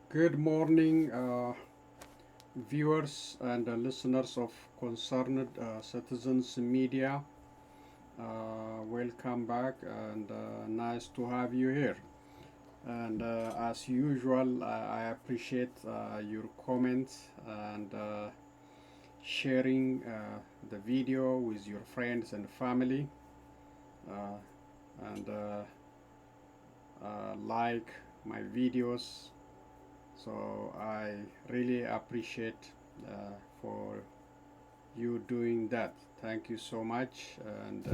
Good morning, viewers and listeners of Concerned Citizens Media. Welcome back, and nice to have you here. And as usual, I appreciate your comments and sharing the video with your friends and family, uh, and like my videos. So I really appreciate for you doing that. Thank you so much, and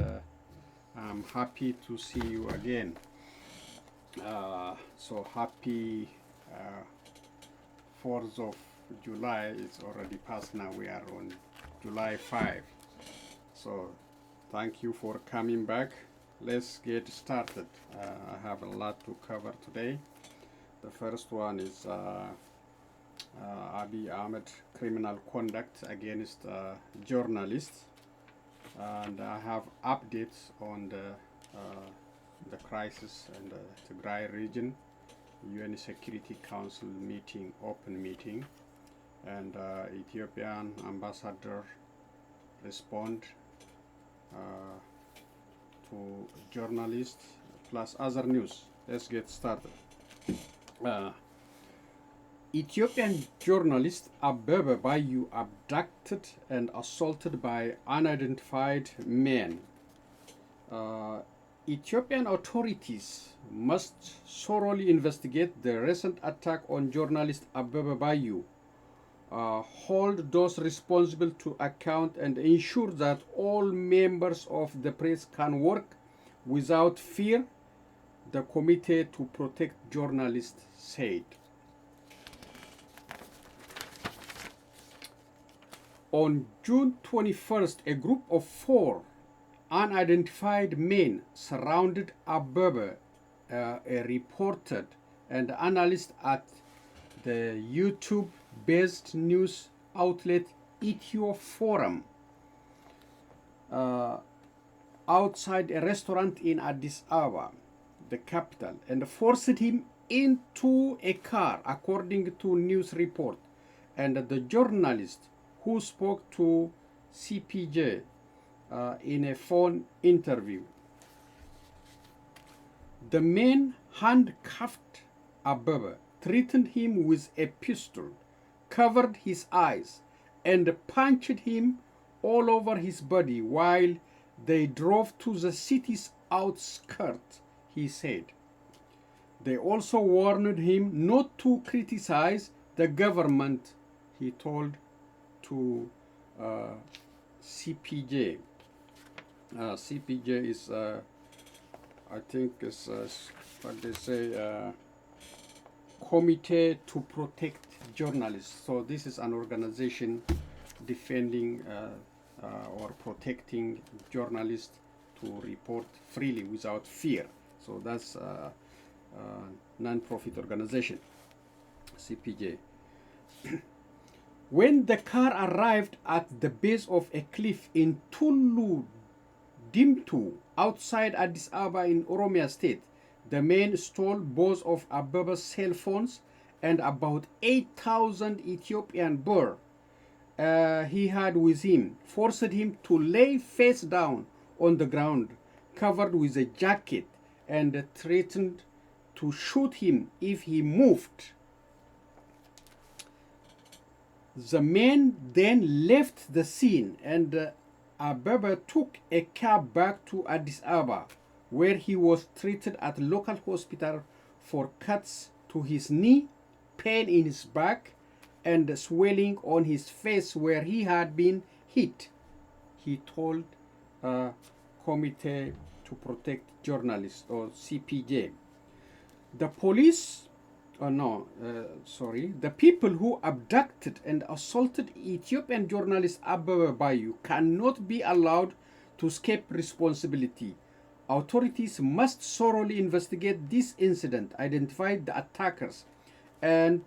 I'm happy to see you again. So happy 4th of July. It's already past now. We are on July 5. So thank you for coming back. Let's get started. I have a lot to cover today. The first one is Abiy Ahmed criminal conduct against journalists, and I have updates on the crisis in the Tigray region, UN Security Council meeting, open meeting, and Ethiopian ambassador respond to journalists, plus other news. Let's get started. Ethiopian journalist Abebe Bayu abducted and assaulted by unidentified men. Ethiopian authorities must thoroughly investigate the recent attack on journalist Abebe Bayu, hold those responsible to account, and ensure that all members of the press can work without fear, the Committee to Protect Journalists said. On June 21st, a group of 4 unidentified men surrounded Abebe, a reporter and analyst at the YouTube-based news outlet Ethiopia outside a restaurant in Addis Ababa, the capital, and forced him into a car, according to news report. And the journalist who spoke to CPJ in a phone interview. The men handcuffed Abebe, threatened him with a pistol, covered his eyes, and punched him all over his body while they drove to the city's outskirts, he said. They also warned him not to criticize the government, he told to CPJ. CPJ is, I think, is what they say, Committee to Protect Journalists. So this is an organization defending or protecting journalists to report freely without fear. So that's a non-profit organization, CPJ. When the car arrived at the base of a cliff in Tullu Dimtu, outside Addis Ababa in Oromia state, the men stole both of Abebe's cell phones and about 8,000 Ethiopian birr he had with him, forced him to lay face down on the ground, covered with a jacket, and threatened to shoot him if he moved. The men then left the scene, and Abebe took a cab back to Addis Ababa, where he was treated at a local hospital for cuts to his knee, pain in his back, and swelling on his face where he had been hit, he told Committee to Protect Journalists, or CPJ. The police, the people who abducted and assaulted Ethiopian journalist Abebe Bayu cannot be allowed to escape responsibility. Authorities must thoroughly investigate this incident, identify the attackers, and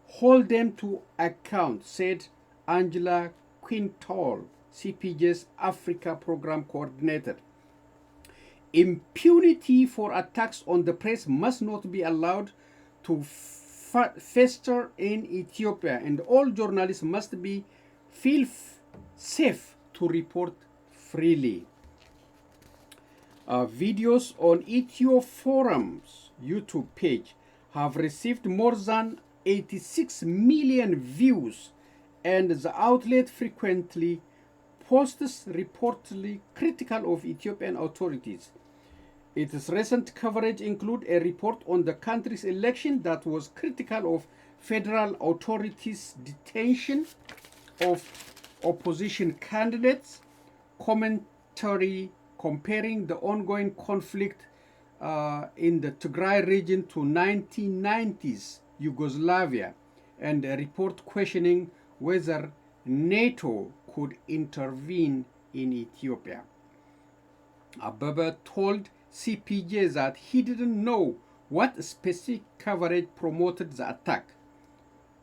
hold them to account, said Angela Quintal, CPJ's Africa Program Coordinator. Impunity for attacks on the press must not be allowed to fester in Ethiopia, and all journalists must feel safe to report freely. Videos on Ethioforum's YouTube page have received more than 86 million views, and the outlet frequently posts reportedly critical of Ethiopian authorities. Its recent coverage includes a report on the country's election that was critical of federal authorities' detention of opposition candidates, commentary comparing the ongoing conflict in the Tigray region to 1990s Yugoslavia, and a report questioning whether NATO could intervene in Ethiopia. Abebe told CPJ that he didn't know what specific coverage promoted the attack.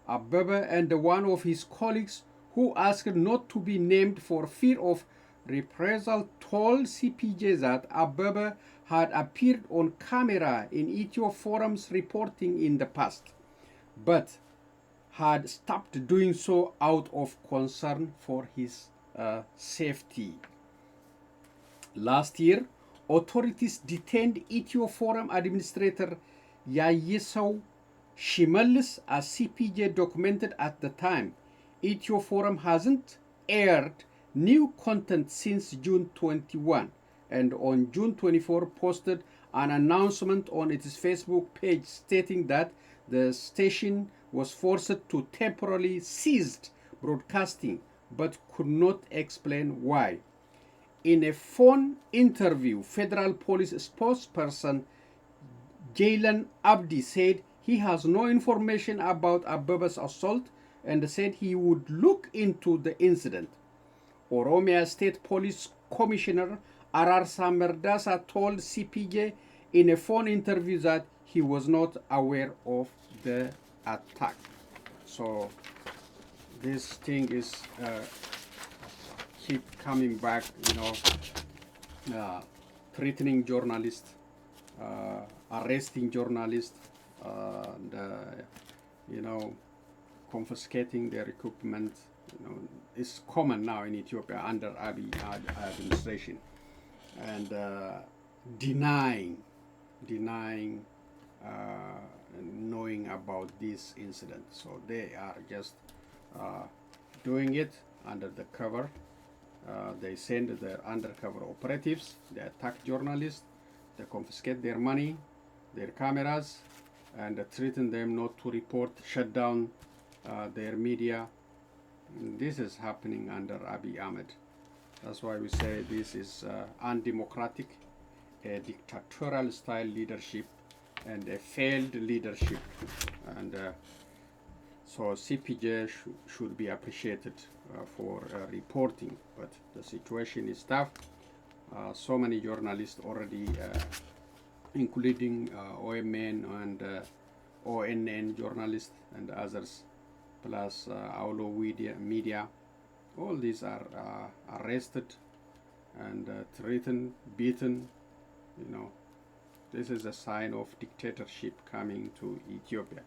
Abebe and one of his colleagues, who asked not to be named for fear of reprisal, told CPJ that Abebe had appeared on camera in Ethioforum's reporting in the past, but had stopped doing so out of concern for his safety. Last year, authorities detained Ethioforum administrator Yayiso Shimelis, as CPJ documented at the time. Ethioforum hasn't aired new content since June 21, and on June 24 posted an announcement on its Facebook page stating that the station was forced to temporarily cease broadcasting, but could not explain why. In a phone interview, Federal Police spokesperson Jaylan Abdi said he has no information about Abebe's assault and said he would look into the incident. Oromia State Police Commissioner Ararsa Merdasa told CPJ in a phone interview that he was not aware of the attack. So this thing is keep coming back, threatening journalists, arresting journalists, and confiscating their equipment. It's common now in Ethiopia under Abiy administration, and denying knowing about this incident. So they are just doing it under the cover. They send their undercover operatives, they attack journalists, they confiscate their money, their cameras, and threaten them not to report, shut down their media. This is happening under Abiy Ahmed. That's why we say this is undemocratic, a dictatorial style leadership, and a failed leadership. And so CPJ should be appreciated for reporting, but the situation is tough. So many journalists already, including OMN and ONN journalists and others, plus Aulo media, all these are arrested and threatened, beaten. This is a sign of dictatorship coming to Ethiopia,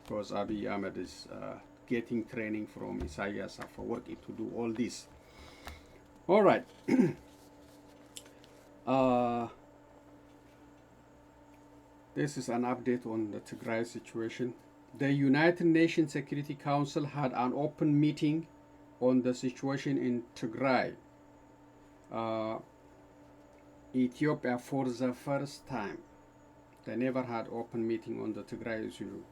because Abiy Ahmed is getting training from Isaias Afwerki to do all this. All right. This is an update on the Tigray situation. The United Nations Security Council had an open meeting on the situation in Tigray, Ethiopia, for the first time. They never had open meeting on the Tigray issue.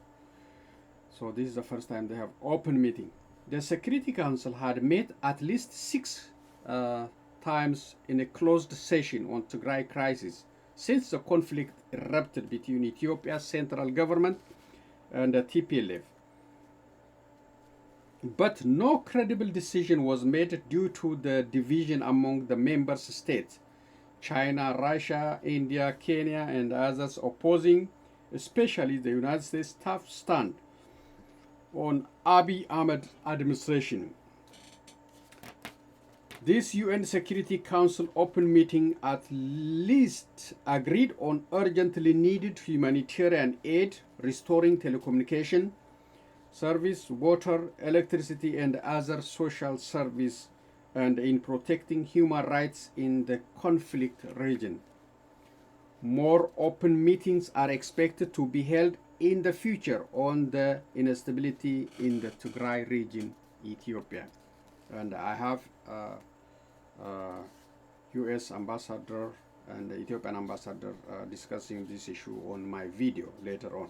So this is the first time they have open meeting. The Security Council had met at least 6 times in a closed session on Tigray crisis since the conflict erupted between Ethiopia's central government and the TPLF. But no credible decision was made due to the division among the member states. China, Russia, India, Kenya, and others opposing, especially the United States' tough stand on Abiy Ahmed administration. This UN Security Council open meeting at least agreed on urgently needed humanitarian aid, restoring telecommunication service, water, electricity, and other social service, and in protecting human rights in the conflict region. More open meetings are expected to be held in the future on the instability in the Tigray region, Ethiopia. And I have US ambassador and the Ethiopian ambassador discussing this issue on my video later on.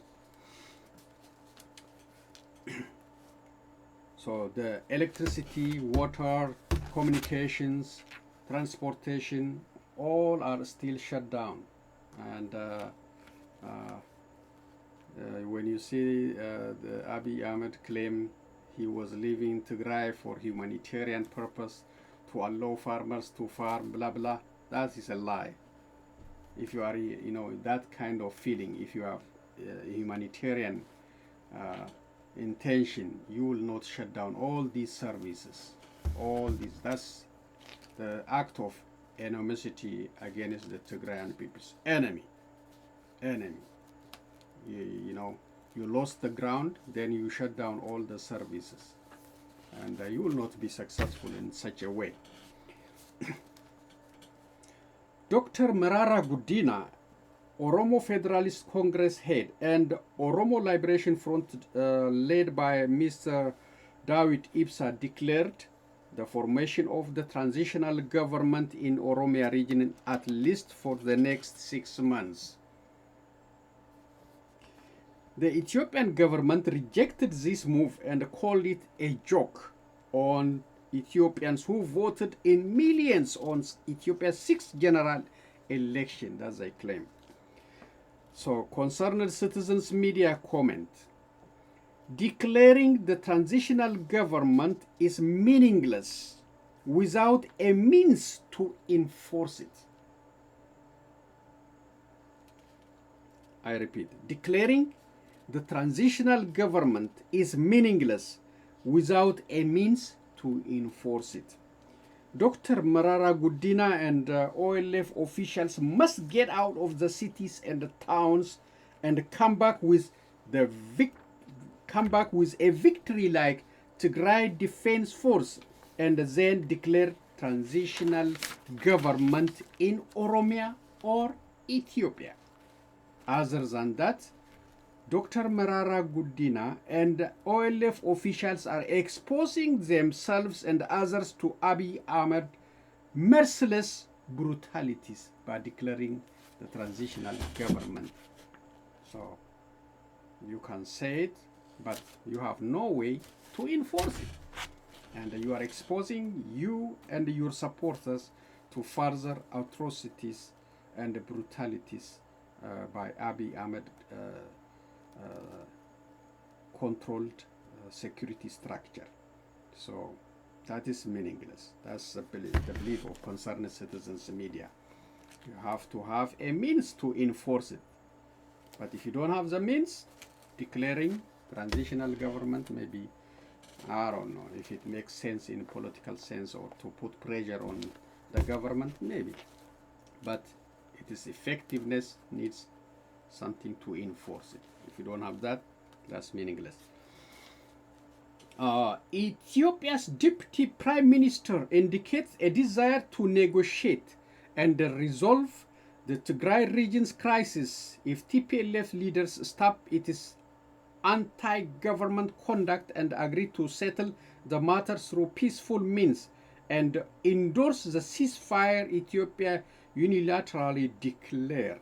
So the electricity, water, communications, transportation, all are still shut down. And when you see the Abiy Ahmed claim he was leaving Tigray for humanitarian purpose to allow farmers to farm, blah blah, that is a lie. If you are, that kind of feeling, if you have humanitarian intention, you will not shut down all these services, all these. That's the act of animosity against the Tigrayan people's enemy. You lost the ground, then you shut down all the services, and you will not be successful in such a way. Dr. Merara Gudina, Oromo Federalist Congress head, and Oromo Liberation Front led by Mr. Dawit Ibsa declared the formation of the transitional government in Oromia region at least for the next 6 months. The Ethiopian government rejected this move and called it a joke on Ethiopians who voted in millions on Ethiopia's 6th general election, as they claim. So, Concerned Citizens Media comment, declaring the transitional government is meaningless without a means to enforce it. I repeat, declaring the transitional government is meaningless without a means to enforce it. Dr. Merara Gudina and OLF officials must get out of the cities and the towns and come back with a victory like Tigray Defense Force, and then declare transitional government in Oromia or Ethiopia. Other than that, Dr. Merara Gudina and OLF officials are exposing themselves and others to Abiy Ahmed merciless brutalities by declaring the transitional government. So you can say it, but you have no way to enforce it. And you are exposing you and your supporters to further atrocities and brutalities by Abiy Ahmed controlled security structure. So that is meaningless. That's the belief of Concerned Citizens Media. You have to have a means to enforce it. But if you don't have the means, declaring transitional government, maybe, I don't know if it makes sense in political sense or to put pressure on the government, maybe. But its effectiveness needs something to enforce it. If you don't have that, that's meaningless. Ethiopia's Deputy Prime Minister indicates a desire to negotiate and resolve the Tigray region's crisis if TPLF leaders stop its anti-government conduct and agree to settle the matter through peaceful means and endorse the ceasefire Ethiopia unilaterally declared.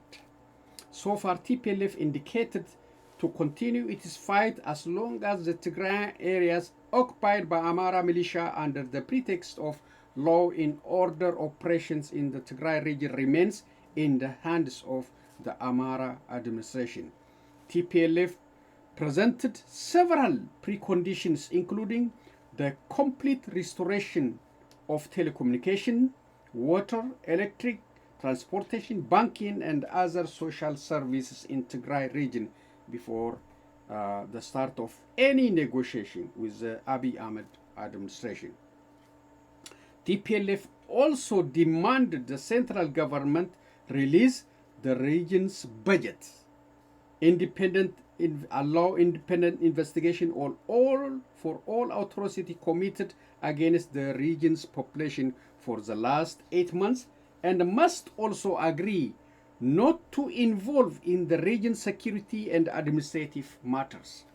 So far, TPLF indicated to continue its fight as long as the Tigray areas occupied by Amara militia under the pretext of law and order operations in the Tigray region remains in the hands of the Amara administration. TPLF presented several preconditions, including the complete restoration of telecommunication, water, electric, transportation, banking, and other social services in Tigray region before the start of any negotiation with the Abiy Ahmed administration. TPLF also demanded the central government release the region's budget, allow independent investigation for all atrocity committed against the region's population for the last 8 months, and must also agree not to involve in the region's security and administrative matters.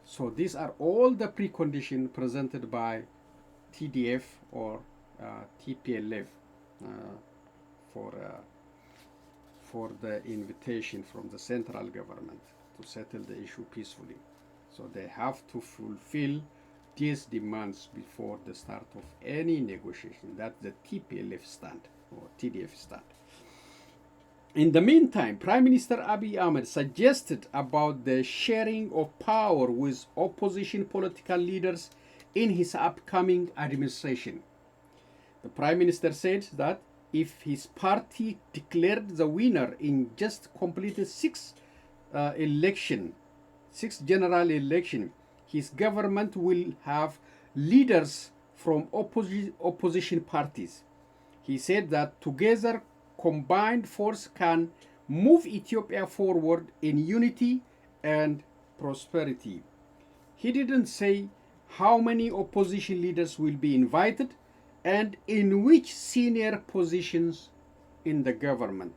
So these are all the preconditions presented by TDF or TPLF for the invitation from the central government to settle the issue peacefully. So they have to fulfill these demands before the start of any negotiation. That's the TPLF stand or TDF stand. In the meantime, Prime Minister Abiy Ahmed suggested about the sharing of power with opposition political leaders in his upcoming administration. The Prime Minister said that if his party declared the winner in just completed six general election, his government will have leaders from opposition parties. He said that together combined force can move Ethiopia forward in unity and prosperity. He didn't say how many opposition leaders will be invited and in which senior positions in the government.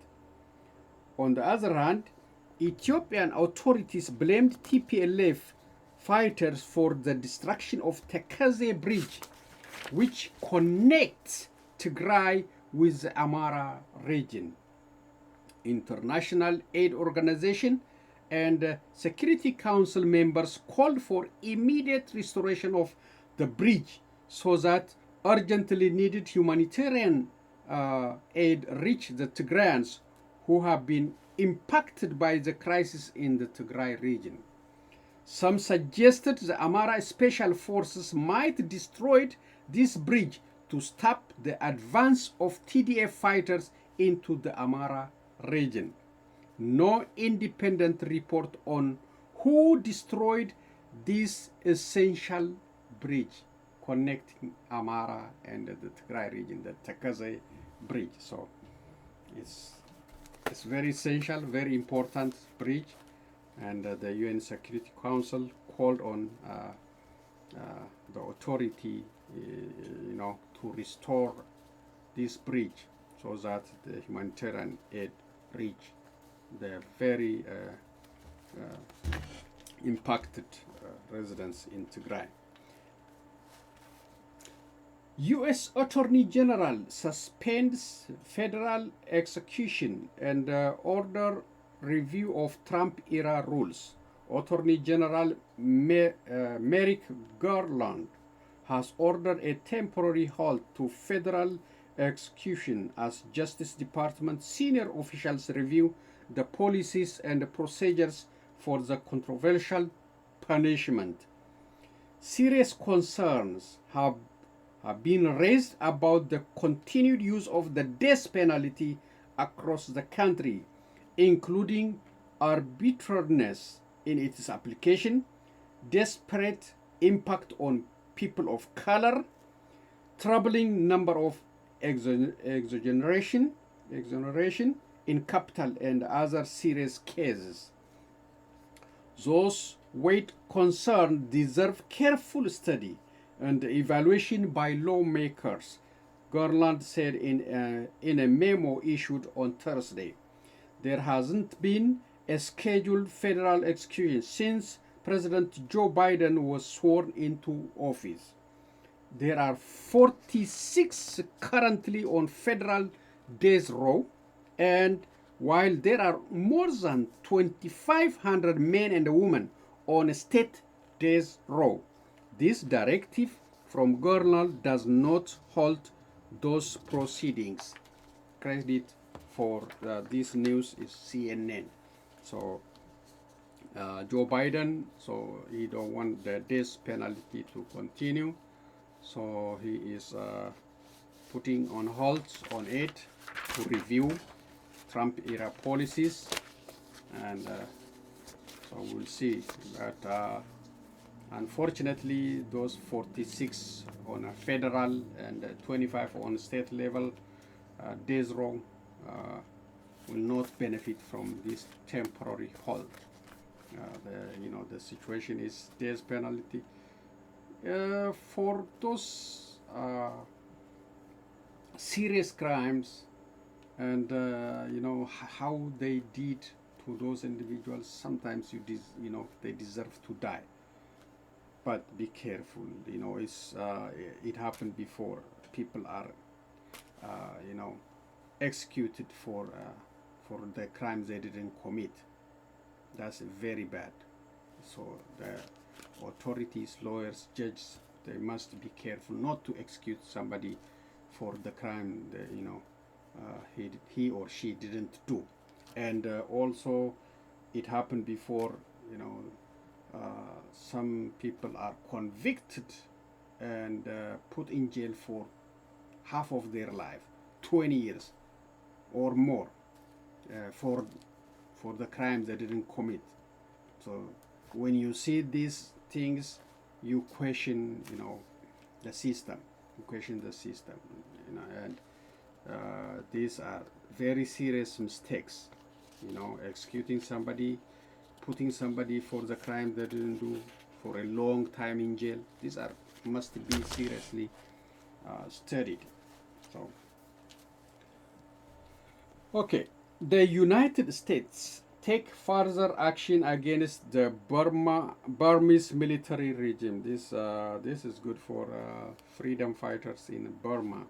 On the other hand, Ethiopian authorities blamed TPLF fighters for the destruction of Tekeze Bridge, which connects Tigray with the Amara region. International aid organization and Security Council members called for immediate restoration of the bridge so that urgently needed humanitarian aid reach the Tigrayans who have been impacted by the crisis in the Tigray region. Some suggested the Amara Special Forces might destroy this bridge to stop the advance of TDF fighters into the Amara region. No independent report on who destroyed this essential bridge connecting Amara and the Tigray region, the Tekeze bridge. So it's very essential, very important bridge, and the UN Security Council called on the authority, to restore this bridge so that the humanitarian aid reach the very impacted residents in Tigray. U.S. Attorney General suspends federal execution and order review of Trump-era rules. Attorney General Merrick Garland has ordered a temporary halt to federal execution as Justice Department senior officials review the policies and procedures for the controversial punishment. Serious concerns have been raised about the continued use of the death penalty across the country, including arbitrariness in its application, desperate impact on people of color, troubling number of exoneration in capital and other serious cases. Those weight concerns deserve careful study and evaluation by lawmakers, Garland said in a memo issued on Thursday. There hasn't been a scheduled federal execution since President Joe Biden was sworn into office. There are 46 currently on federal death row, and while there are more than 2,500 men and women on state death row, this directive from Garland does not halt those proceedings. Credit for this news is CNN. So Joe Biden, so he don't want the death penalty to continue, so he is putting on hold on it to review Trump-era policies, and so we'll see that Unfortunately, those 46 on a federal and 25 on state level, days wrong, will not benefit from this temporary hold. The situation is death penalty for those serious crimes, and how they did to those individuals. Sometimes they deserve to die. But be careful. It happened before. People are executed for the crimes they didn't commit. That's very bad. So the authorities, lawyers, judges, they must be careful not to execute somebody for the crime that, he or she didn't do. And also, it happened before. Some people are convicted and put in jail for half of their life, 20 years or more, for the crimes they didn't commit. So when you see these things, you question, the system. You question the system, and these are very serious mistakes. Executing somebody, putting somebody for the crime they didn't do for a long time in jail. These must be seriously studied. So, okay, the United States take further action against the Burmese military regime. This is good for freedom fighters in Burma.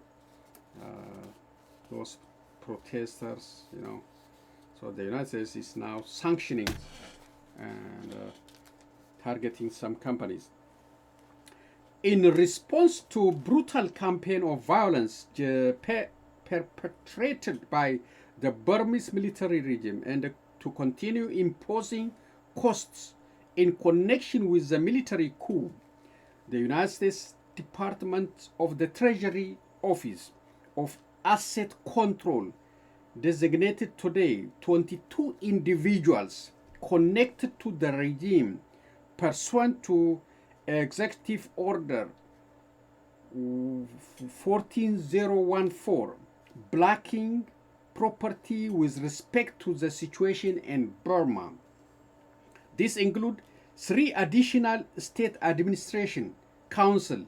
Those protesters, So the United States is now sanctioning and targeting some companies. In response to brutal campaign of violence perpetrated by the Burmese military regime, and to continue imposing costs in connection with the military coup, the United States Department of the Treasury Office of Asset Control designated today 22 individuals connected to the regime pursuant to Executive Order 14014, blocking property with respect to the situation in Burma. This includes 3 additional state administration council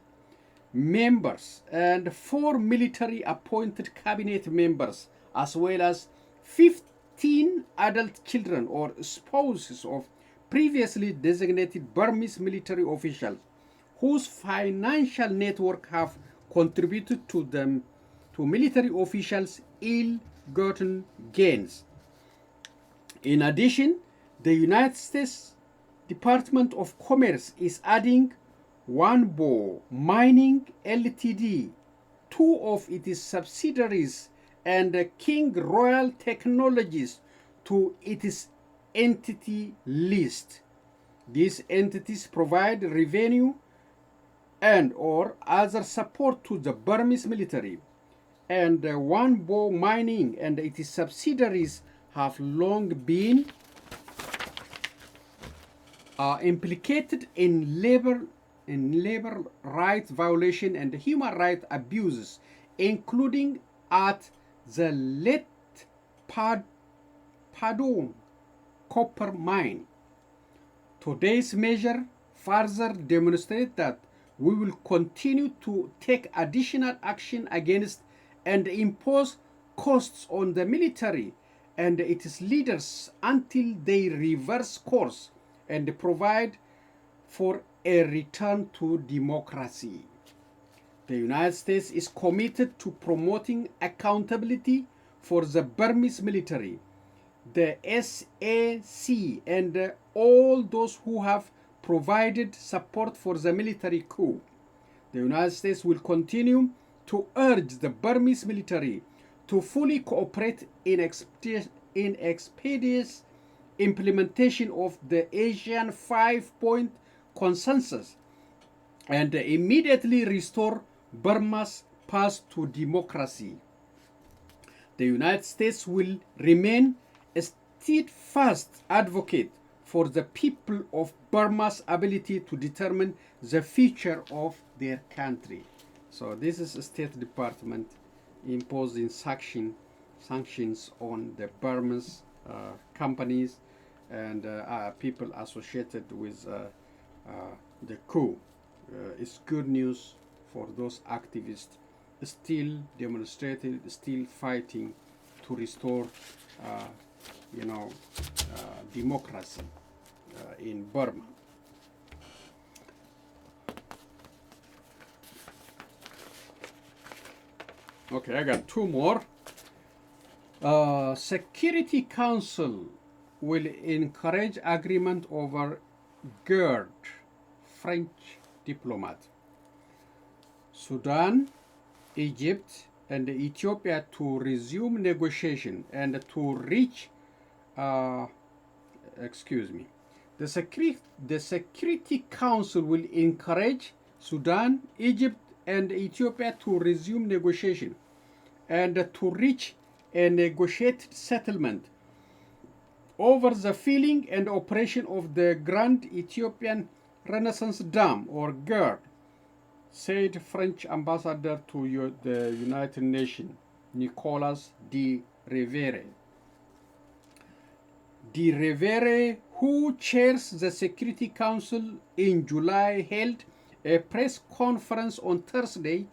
members and 4 military appointed cabinet members, as well as 15 adult children or spouses of previously designated Burmese military officials whose financial network have contributed to military officials' ill-gotten gains. In addition, the United States Department of Commerce is adding Wanbo Mining Ltd, 2 of its subsidiaries, and King Royal Technologies to its entity list. These entities provide revenue and or other support to the Burmese military, and Wanbo Mining and its subsidiaries have long been implicated in labor rights violation and human rights abuses, including at the Let Padong copper mine. Today's measure further demonstrates that we will continue to take additional action against and impose costs on the military and its leaders until they reverse course and provide for a return to democracy. The United States is committed to promoting accountability for the Burmese military, the SAC, and all those who have provided support for the military coup. The United States will continue to urge the Burmese military to fully cooperate in expeditious implementation of the Asian 5-point consensus and immediately restore Burma's path to democracy. The United States will remain a steadfast advocate for the people of Burma's ability to determine the future of their country. So this is a State Department imposing sanctions on the Burmese companies and people associated with the coup. It's good news for those activists still demonstrating, still fighting to restore, democracy in Burma. Okay, I got two more. Security Council will encourage agreement over GERD, French diplomat. Sudan, Egypt, and Ethiopia to resume negotiation and to reach, the Security Council will encourage Sudan, Egypt, and Ethiopia to resume negotiation and to reach a negotiated settlement over the filling and operation of the Grand Ethiopian Renaissance Dam, or GERD, said French ambassador to the United Nations, Nicolas de Rivere. De Rivere, who chairs the Security Council in July, held a press conference on Thursday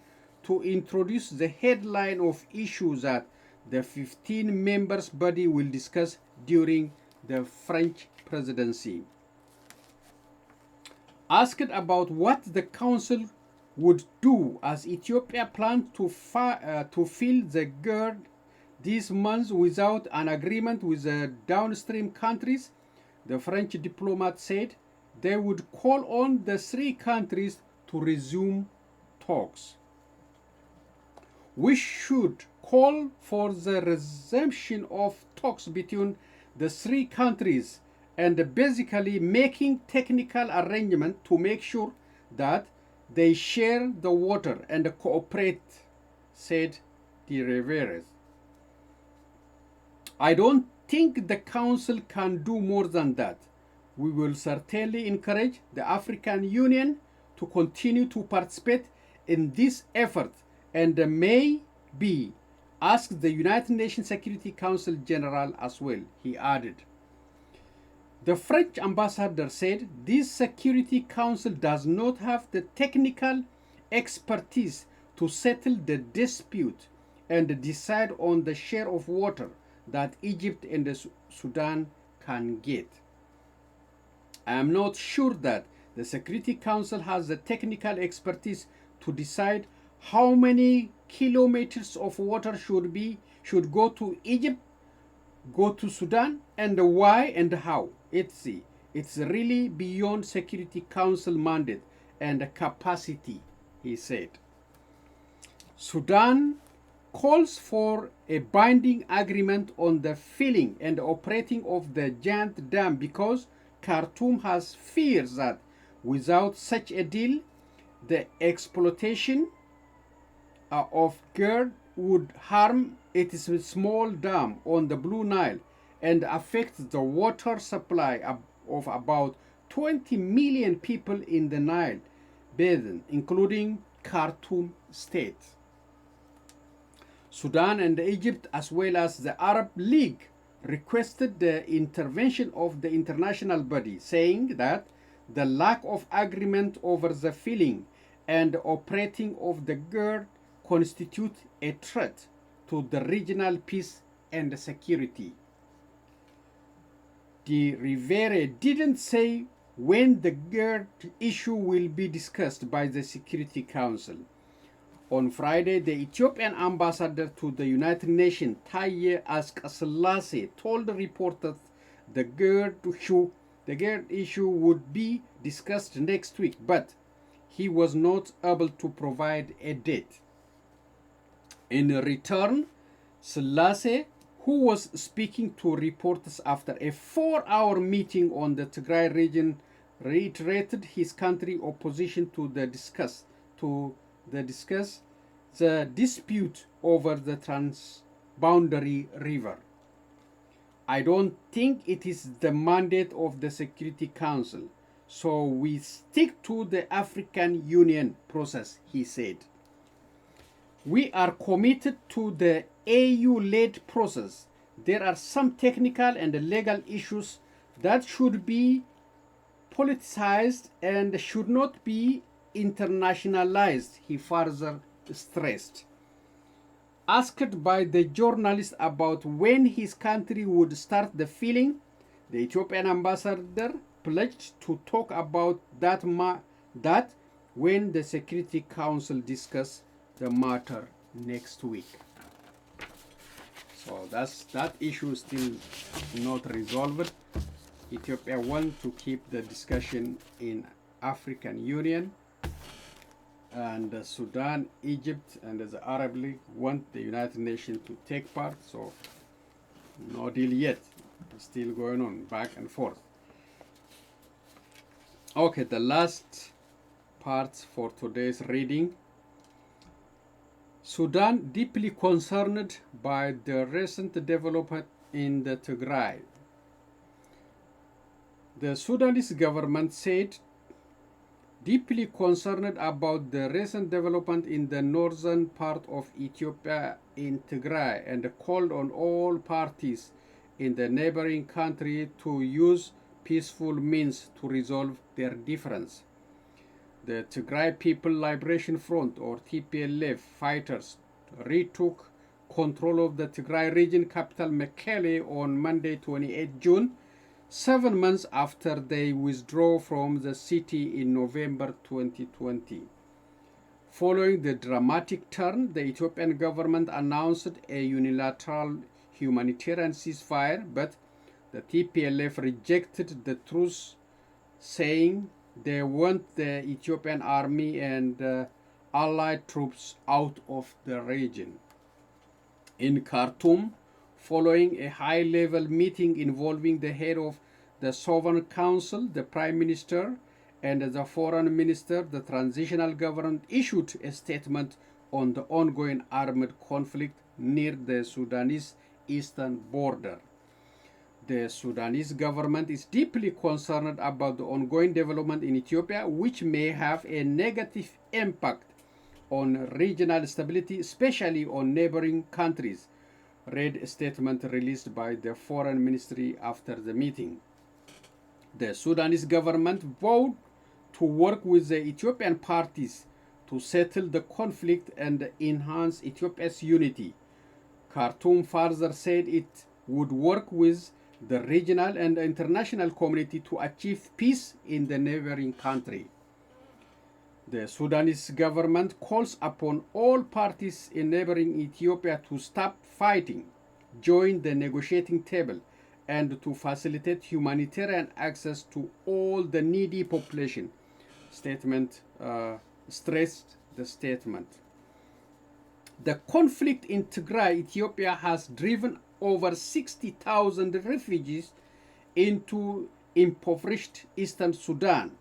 to introduce the headline of issues that the 15 members body will discuss during the French presidency. Asked about what the council would do as Ethiopia planned to fill the GERD this month without an agreement with the downstream countries, the French diplomat said they would call on the three countries to resume talks. We should call for the resumption of talks between the three countries and basically making technical arrangements to make sure that they share the water and cooperate, said de Rivera. I don't think the Council can do more than that. We will certainly encourage the African Union to continue to participate in this effort and maybe ask the United Nations Security Council General as well, he added. The French ambassador said this Security Council does not have the technical expertise to settle the dispute and decide on the share of water that Egypt and Sudan can get. I am not sure that the Security Council has the technical expertise to decide how many kilometers of water should go to Egypt, go to Sudan, and why and how. It's really beyond Security Council mandate and capacity, he said. Sudan calls for a binding agreement on the filling and operating of the giant dam because Khartoum has fears that without such a deal, the exploitation of GERD would harm its small dam on the Blue Nile and affect the water supply of about 20 million people in the Nile basin, including Khartoum state. Sudan and Egypt, as well as the Arab League, requested the intervention of the international body, saying that the lack of agreement over the filling and operating of the GERD constitute a threat to the regional peace and security. De Rivera didn't say when the GERD issue will be discussed by the Security Council. On Friday, the Ethiopian ambassador to the United Nations, Taye Asqaselase, told reporters the GERD issue would be discussed next week, but he was not able to provide a date. In return, Selassie, who was speaking to reporters after a 4-hour meeting on the Tigray region, reiterated his country's opposition to discuss the dispute over the transboundary river. I don't think it is the mandate of the Security Council. So we stick to the African Union process, he said. We are committed to the AU-led process. There are some technical and legal issues that should be politicized and should not be internationalized, he further stressed. Asked by the journalist about when his country would start the filling, the Ethiopian ambassador pledged to talk about that when the Security Council discuss the matter next week. So that issue still not resolved. Ethiopia wants to keep the discussion in African Union, and Sudan, Egypt, and the Arab League want the United Nations to take part. So no deal yet. It's still going on back and forth. Okay, the last part for today's reading. Sudan deeply concerned by the recent development in the Tigray. The Sudanese government said deeply concerned about the recent development in the northern part of Ethiopia in Tigray and called on all parties in the neighboring country to use peaceful means to resolve their difference. The Tigray People Liberation Front, or TPLF, fighters retook control of the Tigray region capital Mekelle on Monday, 28 June, 7 months after they withdrew from the city in November 2020. Following the dramatic turn, the Ethiopian government announced a unilateral humanitarian ceasefire, but the TPLF rejected the truce, saying they want the Ethiopian army and allied troops out of the region. In Khartoum, following a high-level meeting involving the head of the Sovereign Council, the Prime Minister, and the Foreign Minister, the transitional government issued a statement on the ongoing armed conflict near the Sudanese eastern border. The Sudanese government is deeply concerned about the ongoing development in Ethiopia, which may have a negative impact on regional stability, especially on neighboring countries, read a statement released by the Foreign Ministry after the meeting. The Sudanese government vowed to work with the Ethiopian parties to settle the conflict and enhance Ethiopia's unity. Khartoum further said it would work with the regional and international community to achieve peace in the neighboring country. The Sudanese government calls upon all parties in neighboring Ethiopia to stop fighting, join the negotiating table, and to facilitate humanitarian access to all the needy population. Stressed the statement. The conflict in Tigray, Ethiopia, has driven over 60,000 refugees into impoverished eastern Sudan.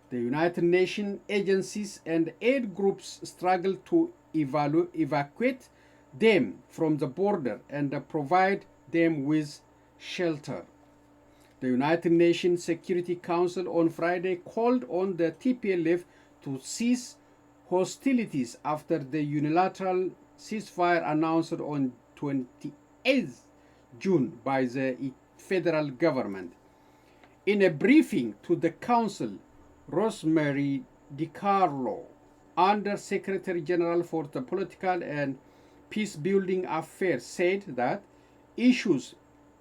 The United Nations agencies and aid groups struggle to evacuate them from the border and provide them with shelter. The United Nations Security Council on Friday called on the TPLF to cease hostilities after the unilateral ceasefire announced on 28th June by the federal government. In a briefing to the Council, Rosemary DiCarlo, Under Secretary General for the Political and Peace-Building Affairs, said that issues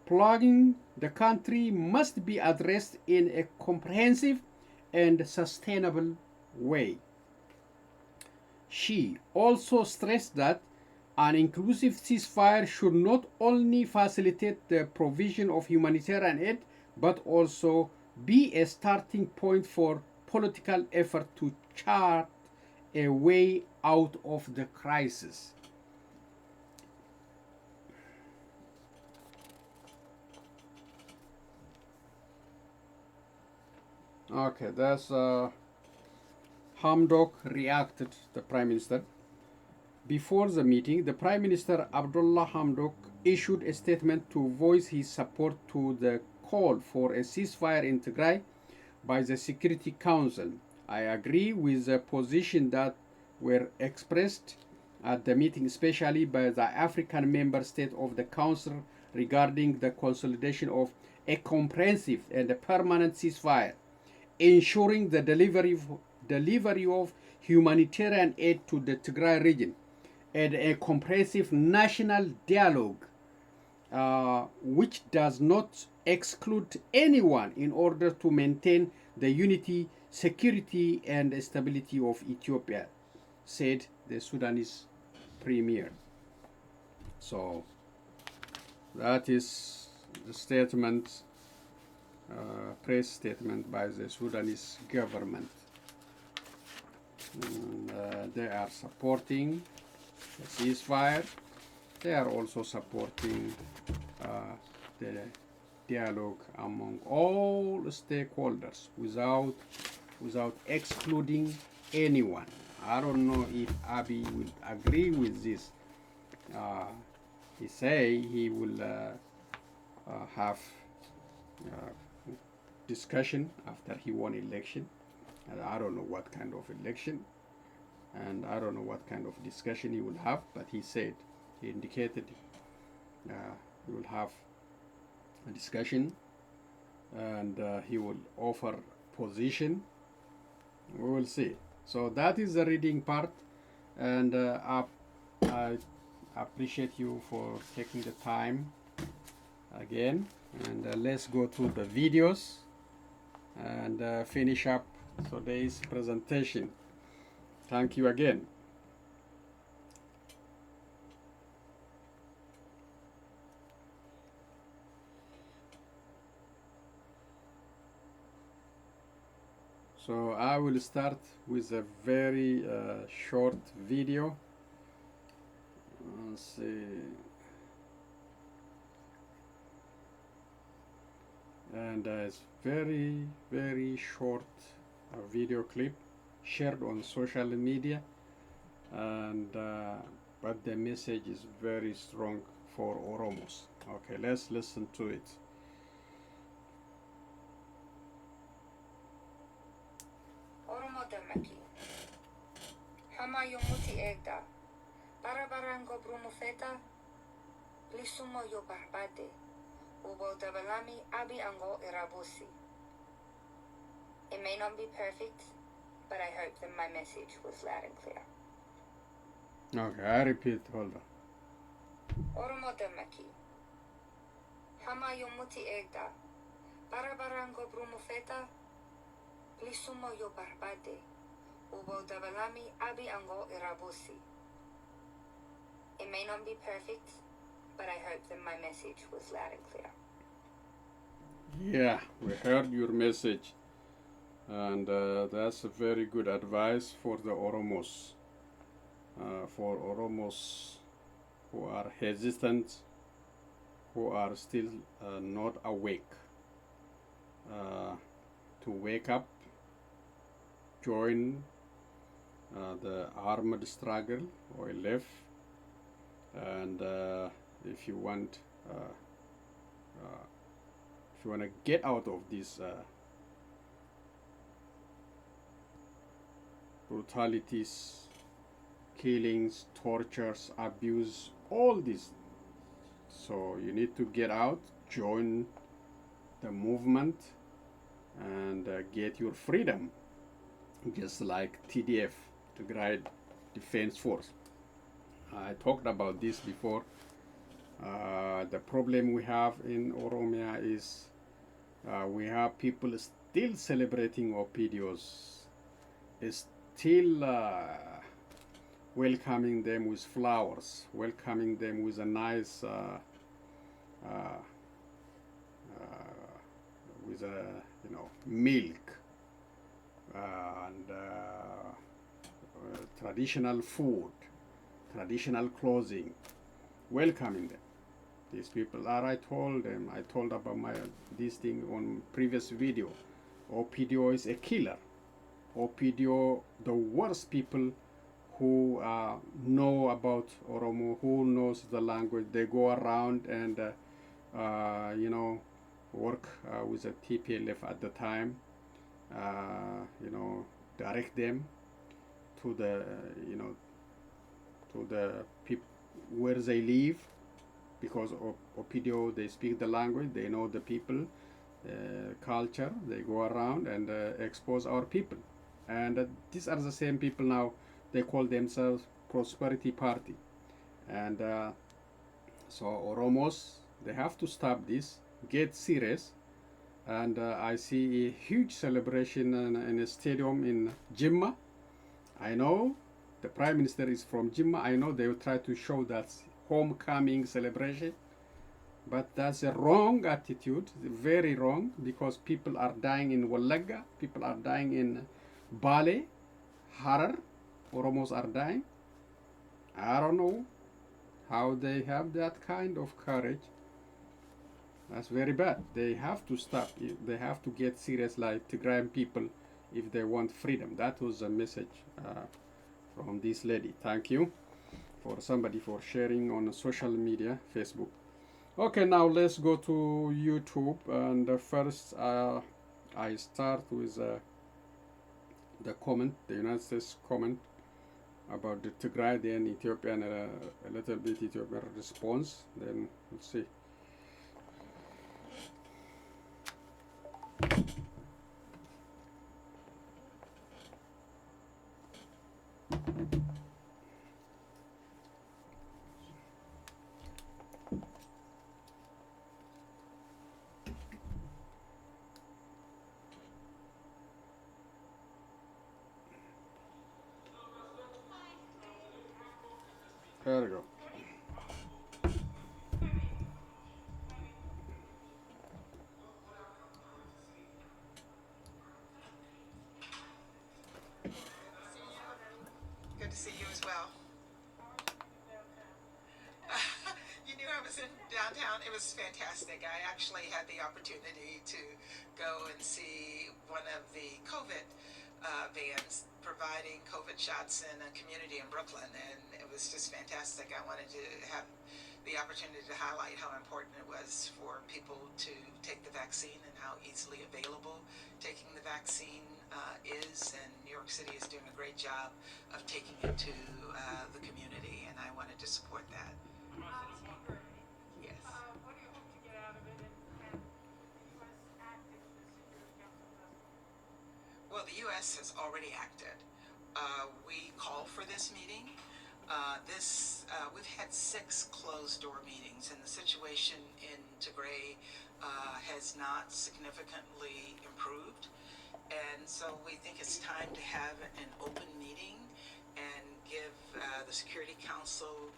plaguing the country must be addressed in a comprehensive and sustainable way. She also stressed that an inclusive ceasefire should not only facilitate the provision of humanitarian aid, but also be a starting point for political effort to chart a way out of the crisis. Okay, that's Hamdok reacted, the Prime Minister. Before the meeting, the Prime Minister Abdullah Hamdok issued a statement to voice his support to the call for a ceasefire in Tigray by the Security Council. I agree with the position that were expressed at the meeting, especially by the African member state of the Council regarding the consolidation of a comprehensive and a permanent ceasefire, ensuring the delivery of humanitarian aid to the Tigray region, and a comprehensive national dialogue which does not exclude anyone in order to maintain the unity, security, and stability of Ethiopia, said the Sudanese premier. So that is the statement, press statement by the Sudanese government. They are supporting the ceasefire. They are also supporting the dialogue among all stakeholders without excluding anyone. I don't know if Abiy will agree with this. He say he will have discussion after he won election. And I don't know what kind of election, and I don't know what kind of discussion he will have, but he said, he indicated he will have a discussion, and he will offer position. We will see. So that is the reading part, and I appreciate you for taking the time again, and let's go to the videos and finish up today's presentation. Thank you again. So I will start with a very short video. Let's see. And it's very short video clip shared on social media, and but the message is very strong for Oromos. Okay, let's listen to it. Oromo Damaki Hama Yomuti Egda Barabarango Brumufeta Lisumo Yo Barbade Ubo Dabalami Abi Ango Irabusi. It may not be perfect, but I hope that my message was loud and clear. Okay, I repeat, hold on. Oromo Damaki Hama Yomuti Egda Barabarango Brumufeta Lisumo Yo Barbade Ubo Dabalami Abi Ango Irabusi. It may not be perfect, but I hope that my message was loud and clear. Yeah, we heard your message, and that's a very good advice for the Oromos, who are hesitant, who are still not awake, to wake up, join the armed struggle, OLF, and if you want to get out of this brutalities, killings, tortures, abuse, all this, so you need to get out, join the movement, and get your freedom, just like TDF, Tigray Defense Force. I talked about this before. The problem we have in Oromia is we have people still celebrating Opidios, still welcoming them with flowers, welcoming them with a nice with milk and traditional food, traditional clothing, welcoming them. These people are, I told about this thing on previous video. Opidio is a killer. Opidio, the worst people who know about Oromo, who knows the language. They go around and you know, work with the TPLF at the time. You know, direct them to the you know to the people where they live, because of Opidio, they speak the language, they know the people, culture. They go around and expose our people, and these are the same people now. They call themselves Prosperity Party, and so Oromos, they have to stop this, get serious. And I see a huge celebration in a stadium in Jimma. I know the Prime Minister is from Jimma. I know they will try to show that homecoming celebration, but that's a wrong attitude, very wrong, because people are dying in Wallaga, people are dying in Bale, Harar, Oromos are dying. I don't know how they have that kind of courage. That's very bad. They have to stop. They have to get serious like Tigrayan people if they want freedom. That was a message from this lady. Thank you for somebody for sharing on social media, Facebook. Okay, now let's go to YouTube. And first I start with the comment, the United States comment about the Tigray, then Ethiopia, and a little bit Ethiopian response. Then let's see. There we go. Good to see you as well. You knew I was in downtown. It was fantastic. I actually had the opportunity to go and see one of the COVID vans providing COVID shots in a community in Brooklyn, and it was just fantastic. I wanted to have the opportunity to highlight how important it was for people to take the vaccine and how easily available taking the vaccine is, and New York City is doing a great job of taking it to the community, and I wanted to support that. Yes. What do you hope to get out of it, and the U.S. acted in the Security Council doesn't? Well, the U.S. has already acted. We call for this meeting. We've had 6 closed-door meetings, and the situation in Tigray has not significantly improved. And so we think it's time to have an open meeting and give the Security Council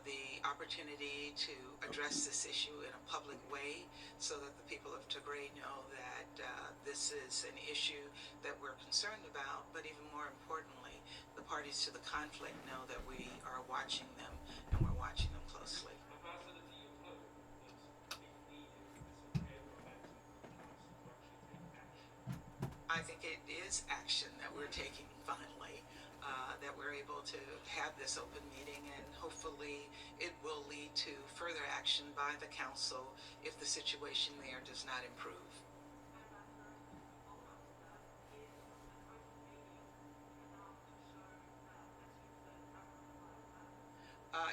the opportunity to address this issue in a public way, so that the people of Tigray know that this is an issue that we're concerned about, but even more importantly, the parties to the conflict know that we are watching them, and we're watching them closely. I think it is action that we're taking finally, that we're able to have this open meeting, and hopefully it will lead to further action by the council if the situation there does not improve.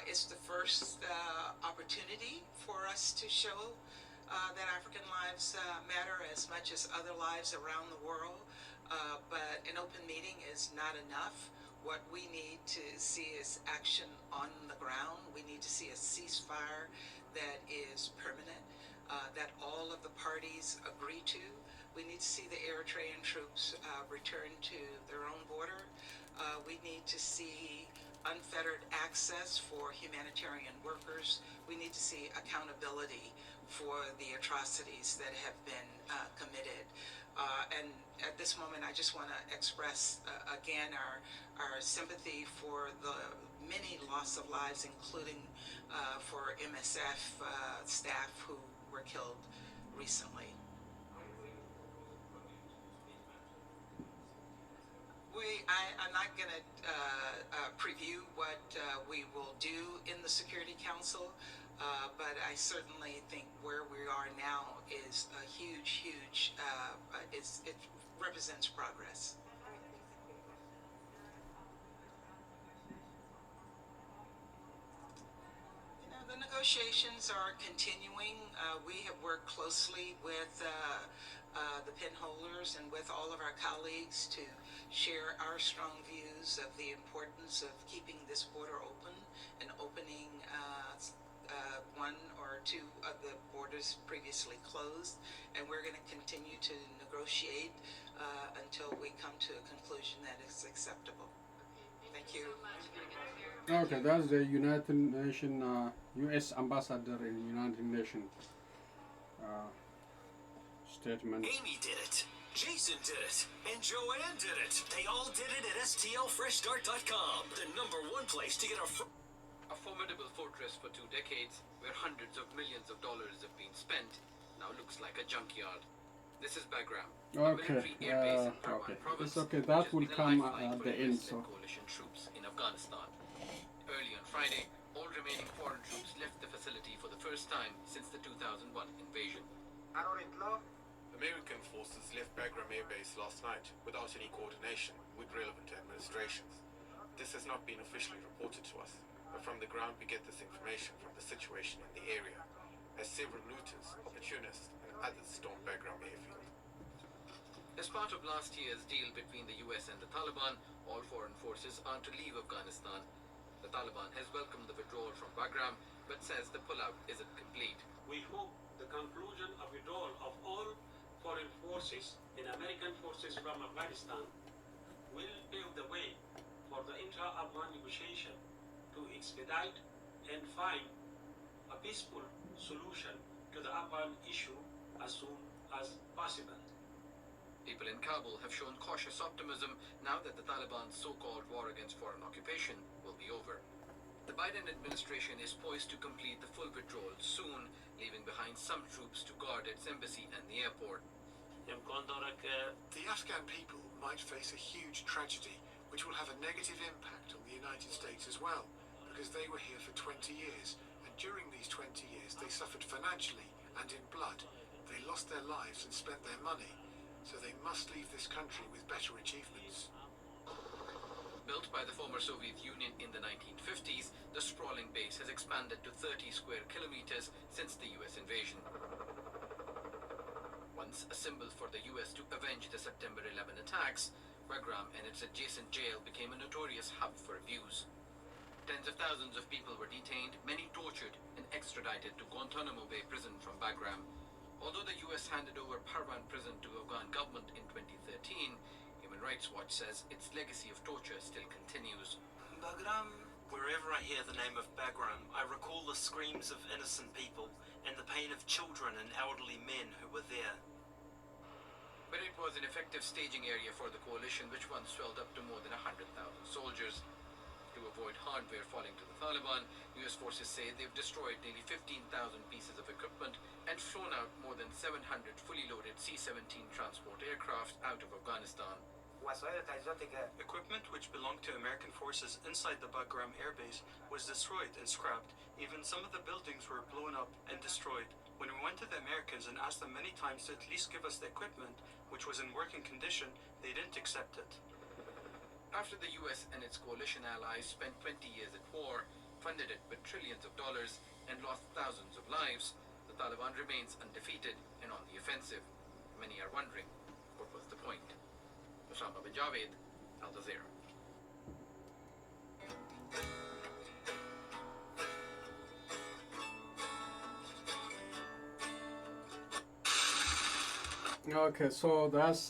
It's the first opportunity for us to show that African lives matter as much as other lives around the world, but an open meeting is not enough. What we need to see is action on the ground. We need to see a ceasefire that is permanent, that all of the parties agree to. We need to see the Eritrean troops return to their own border. We need to see unfettered access for humanitarian workers. We need to see accountability for the atrocities that have been committed. And at this moment, I just want to express again our sympathy for the many loss of lives, including for MSF staff who were killed recently. I'm not going to preview what we will do in the Security Council, but I certainly think where we are now is a huge, it represents progress. The negotiations are continuing. We have worked closely with the pinholders and with all of our colleagues to share our strong views of the importance of keeping this border open and opening one or two of the borders previously closed. And we're going to continue to negotiate until we come to a conclusion that is acceptable. Thank you. Okay, that's the United Nations U.S. ambassador in United Nations statement. Amy did it. Jason did it. And Joanne did it. They all did it at STLFreshStart.com, the #1 place to get A formidable fortress for 2 decades, where hundreds of millions of dollars have been spent, now looks like a junkyard. This is Bagram, a military airbase in Parwan province, It's okay, that will which has come been a lifeline at for the end. US So and coalition troops in Afghanistan. Early on Friday, all remaining foreign troops left the facility for the first time since the 2001 invasion. American forces left Bagram Air Base last night without any coordination with relevant administrations. This has not been officially reported to us, but from the ground we get this information from the situation in the area, as several looters, opportunists, and others stormed Bagram Airfield. As part of last year's deal between the US and the Taliban, all foreign forces are to leave Afghanistan. The Taliban has welcomed the withdrawal from Bagram, but says the pullout isn't complete. We hope the conclusion of withdrawal of all foreign forces and American forces from Afghanistan will pave the way for the intra-Afghan negotiation to expedite and find a peaceful solution to the Afghan issue as soon as possible. People in Kabul have shown cautious optimism now that the Taliban's so-called war against foreign occupation will be over. The Biden administration is poised to complete the full withdrawal soon, leaving behind some troops to guard its embassy and the airport. The Afghan people might face a huge tragedy which will have a negative impact on the United States as well, because they were here for 20 years, and during these 20 years they suffered financially and in blood. They lost their lives and spent their money, so they must leave this country with better achievements. Built by the former Soviet Union in the 1950s, the sprawling base has expanded to 30 square kilometers since the US invasion. Once a symbol for the US to avenge the September 11 attacks, Bagram and its adjacent jail became a notorious hub for abuse. Tens of thousands of people were detained, many tortured and extradited to Guantanamo Bay prison from Bagram. Although the US handed over Parwan prison to Afghan government in 2013, Human Rights Watch says its legacy of torture still continues. Bagram, wherever I hear the name of Bagram, I recall the screams of innocent people and the pain of children and elderly men who were there. But it was an effective staging area for the coalition, which once swelled up to more than 100,000 soldiers. To avoid hardware falling to the Taliban, US forces say they've destroyed nearly 15,000 pieces of equipment and flown out more than 700 fully loaded C-17 transport aircraft out of Afghanistan. Equipment which belonged to American forces inside the Bagram airbase was destroyed and scrapped. Even some of the buildings were blown up and destroyed. When we went to the Americans and asked them many times to at least give us the equipment, which was in working condition, they didn't accept it. After the US and its coalition allies spent 20 years at war, funded it with trillions of dollars, and lost thousands of lives, the Taliban remains undefeated and on the offensive. Many are wondering, what was the point? Osama bin Javed, Al Jazeera. Okay, so that's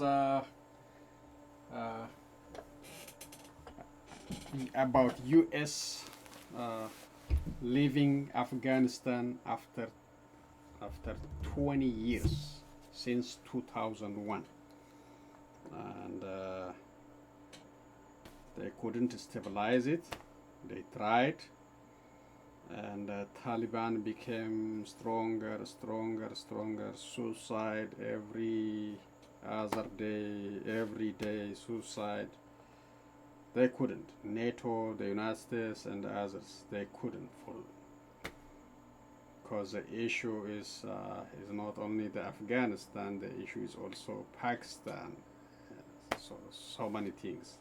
about US leaving Afghanistan after 20 years, since 2001, and they couldn't stabilize it. They tried, and Taliban became stronger. Suicide every other day, every day suicide. They couldn't. NATO, the United States, and the others, they couldn't follow. Because the issue is not only the Afghanistan, the issue is also Pakistan. So many things.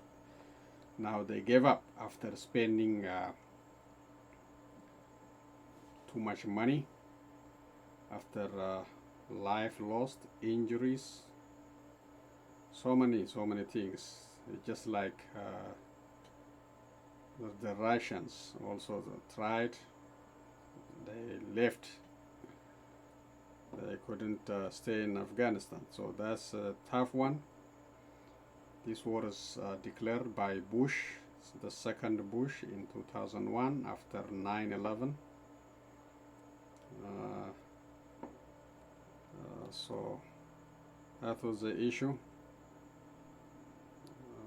Now they gave up after spending too much money, after life lost, injuries, so many things. It's just like the Russians also tried. They left. They couldn't stay in Afghanistan. So that's a tough one. This war is declared by Bush, the second Bush in 2001 after 9/11. So that was the issue.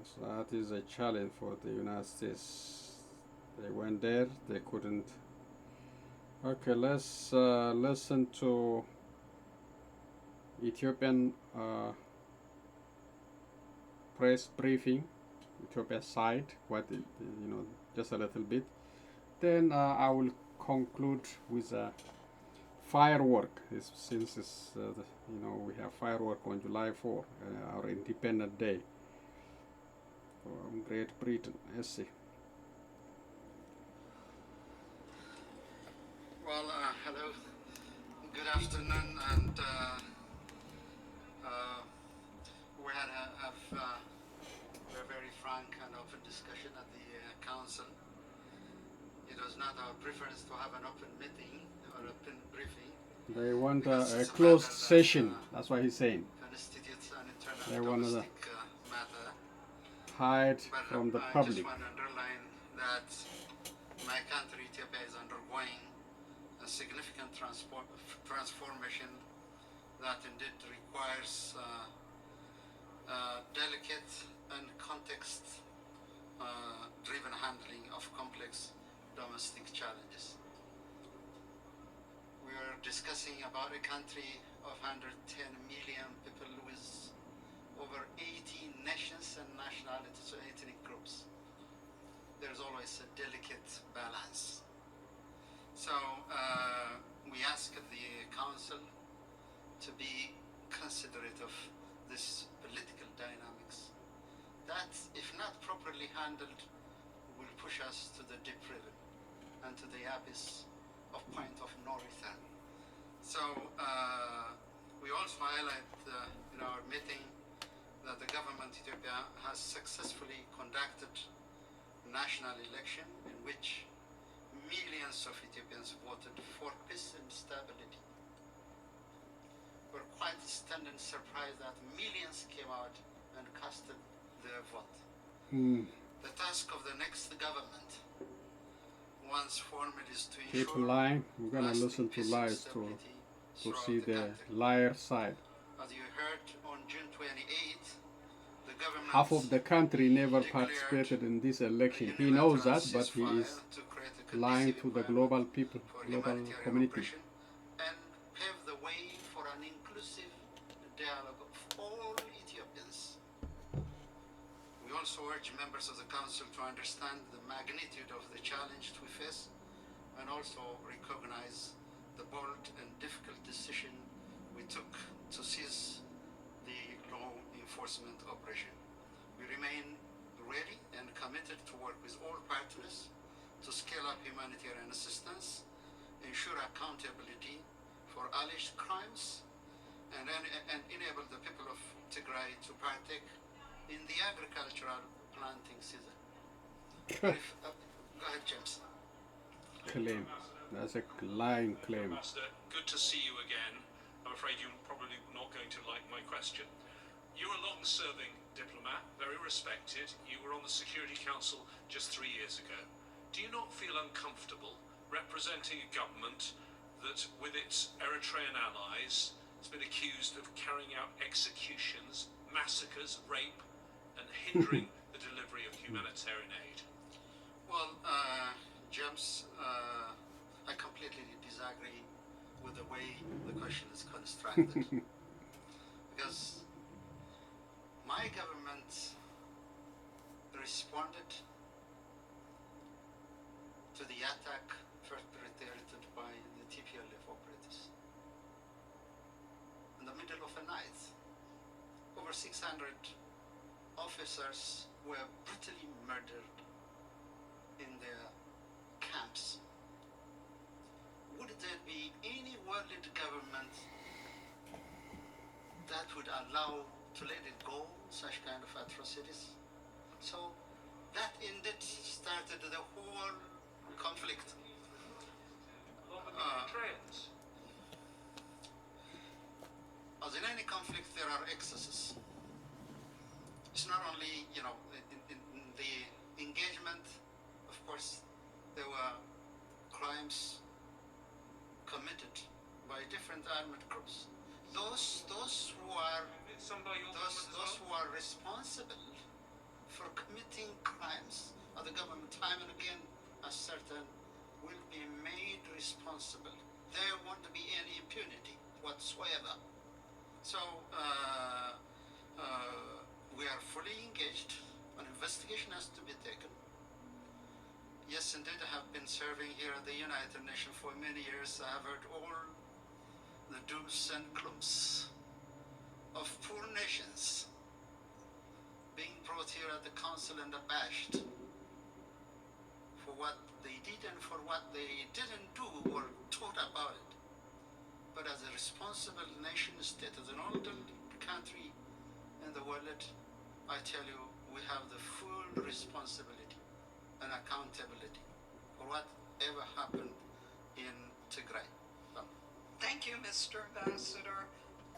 So that is a challenge for the United States. They went there, they couldn't. Okay, let's listen to Ethiopian press briefing, Ethiopia side, just a little bit. Then I will conclude with a firework. Since we have firework on July 4, our Independent Day from Great Britain. Let's see. Well, hello, good afternoon, and we had a very frank and open discussion at the council. It was not our preference to have an open meeting or open briefing. They want a closed session. That's what he's saying. Constitutes an They internal want to domestic matter. hide But from the I public. just want to underline that my country, Ethiopia, is undergoing a significant transformation that indeed requires delicate and context-driven handling of complex domestic challenges. We are discussing about a country of 110 million people with over 80 nations and nationalities or ethnic groups. There's always a delicate balance. So we ask the council to be considerate of this political dynamics that, if not properly handled, will push us to the deep river and to the abyss of point of no return. So we also highlight in our meeting that the government Ethiopia has successfully conducted national election in which millions of Ethiopians voted for peace and stability. We're quite stunned and surprised that millions came out and casted their vote. The task of the next government, once formed, is to ensure Keep lying. We're gonna listen to lies to see the liar side. As you heard on June 28th, the government Half of the country never participated in this election. He knows that, but he is lying to the global people, global community. and pave the way for an inclusive dialogue of all Ethiopians. We also urge members of the council to understand the magnitude of the challenge we face and also recognize the bold and difficult decision we took to seize the law enforcement operation. We remain ready and committed to work with all partners to scale up humanitarian assistance, ensure accountability for alleged crimes, and enable the people of Tigray to partake in the agricultural planting season. Go ahead, James. Claim. That's a lying claim. Ambassador, good to see you again. I'm afraid you're probably not going to like my question. You're a long-serving diplomat, very respected. You were on the Security Council just 3 years ago. Do you not feel uncomfortable representing a government that, with its Eritrean allies, has been accused of carrying out executions, massacres, rape, and hindering the delivery of humanitarian aid? Well, James, I completely disagree with the way the question is constructed. Because my government responded over 600 officers were brutally murdered in their camps. Would there be any world government that would allow to let it go such kind of atrocities? So that indeed started the whole conflict. As in any conflict, there are excesses. It's not only, in the engagement, of course, there were crimes committed by different armed groups. Those who are responsible for committing crimes, or the government time and again ascertain, will be made responsible. There won't be any impunity whatsoever. So we are fully engaged. An investigation has to be taken. Yes, indeed, I have been serving here at the United Nations for many years. I have heard all the dooms and glooms of poor nations being brought here at the council and abashed for what they did and for what they didn't do or thought about it. But as a responsible nation state, as an older country in the world, I tell you, we have the full responsibility and accountability for whatever happened in Tigray. Thank you, Mr. Ambassador.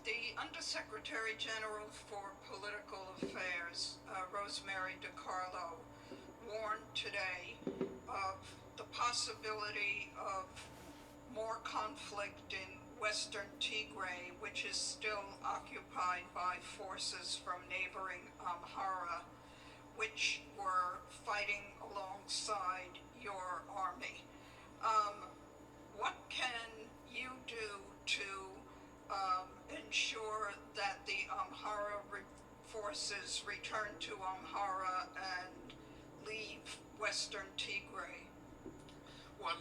The Undersecretary General for Political Affairs, Rosemary DiCarlo, warned today of the possibility of more conflict in Western Tigray, which is still occupied by forces from neighboring Amhara, which were fighting alongside your army. What can you do to ensure that the Amhara forces return to Amhara and leave Western Tigray? Well,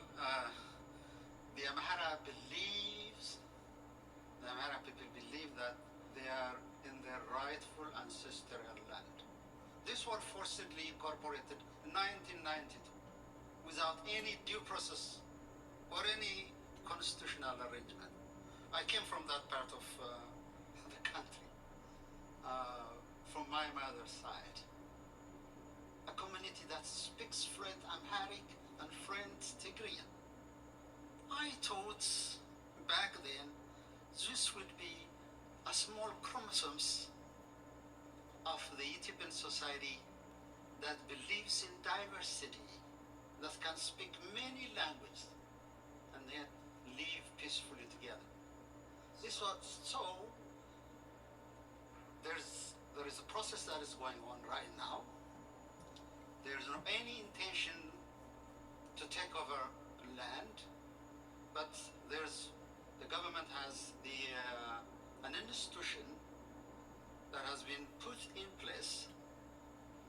the Amhara people believe that they are in their rightful ancestral land. These were forcibly incorporated in 1992 without any due process or any constitutional arrangement. I came from that part of the country, from my mother's side. A community that speaks fluent Amharic and fluent Tigrayan. I thought back then this would be a small chromosomes of the Ethiopian society that believes in diversity, that can speak many languages, and yet live peacefully together. This was so. There is a process that is going on right now. There is no any intention to take over land, but the government has an institution that has been put in place.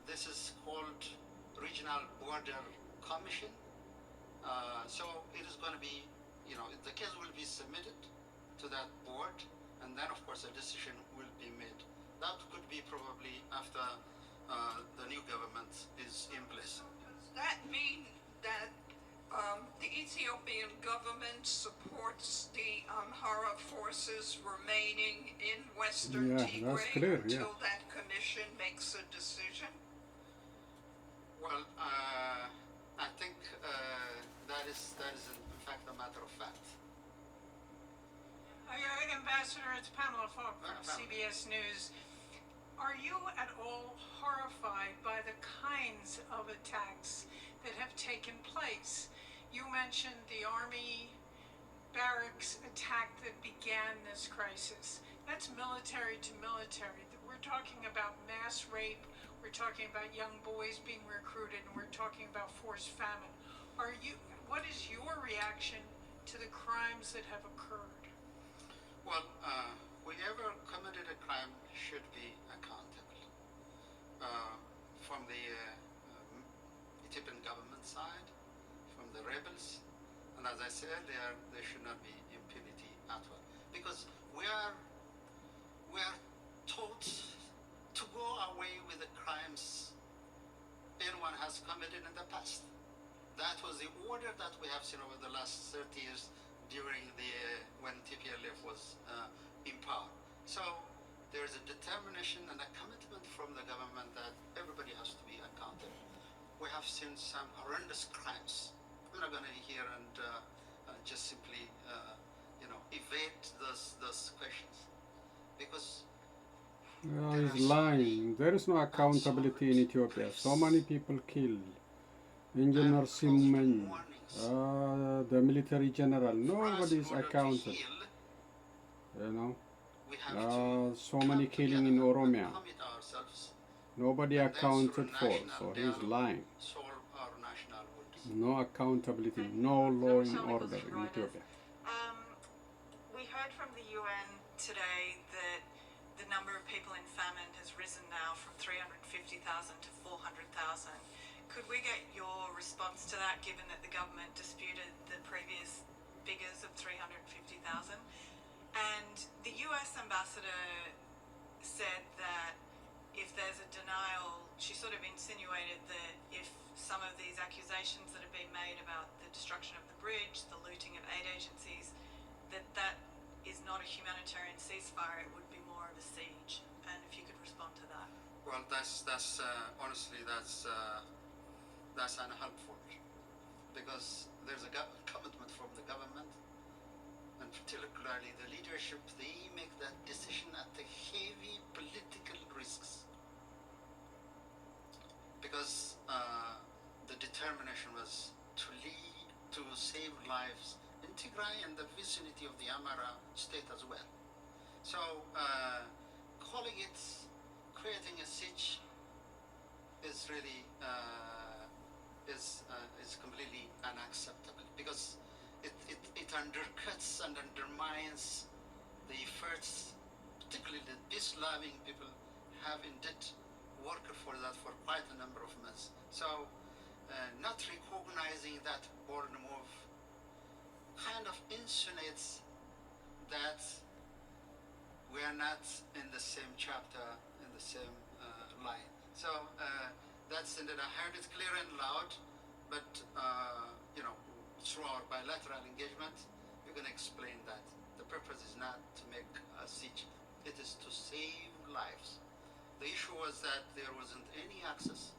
This is called Regional Border Commission. So it is going to be, the case will be submitted to that board, and then of course a decision will be made. That could be probably after the new government is in place. Does that mean that the Ethiopian government supports the Amhara forces remaining in Western Tigray until that commission makes a decision? Well, I think that is in fact a matter of fact. Ambassador, it's Pamela Falk from CBS News. Are you at all horrified by the kinds of attacks that have taken place? You mentioned the Army barracks attack that began this crisis. That's military to military. We're talking about mass rape, we're talking about young boys being recruited, and we're talking about forced famine. What is your reaction to the crimes that have occurred? Well, whoever committed a crime should be accountable. From the Ethiopian government side, from the rebels, and as I said earlier, there should not be impunity at all, because we are taught was the order that we have seen over the last 30 years during the when TPLF was in power. So there is a determination and a commitment from the government that everybody has to be accountable. We have seen some horrendous crimes. I'm not going to here and just simply evade those questions, because he's lying. There is no accountability in Ethiopia. So many people killed. Engineer Simon, the military general, nobody is accounted. You know, so many killing in Oromia. Nobody accounted for, so he's lying. No accountability, no law and order in Ethiopia. We heard from the UN today that the number of people in famine has risen now from 350,000 to 400,000. Could we get your response to that, given that the government disputed the previous figures of 350,000? And the US ambassador said that if there's a denial, she sort of insinuated that if some of these accusations that have been made about the destruction of the bridge, the looting of aid agencies, that is not a humanitarian ceasefire, it would be more of a siege. And if you could respond to that. Well, that's honestly, that's unhelpful, because there's a commitment from the government, and particularly the leadership. They make that decision at the heavy political risks, because the determination was to save lives in Tigray and the vicinity of the Amara state as well. So calling it, creating a siege is really is completely unacceptable, because it undercuts and undermines the efforts, particularly the peace-loving people have indeed worked for that for quite a number of months. So not recognizing that border move kind of insinuates that we are not in the same chapter, in the same line. So that's indeed, I heard it clear and loud, but through our bilateral engagement, we're going to explain that the purpose is not to make a siege, it is to save lives. The issue was that there wasn't any access.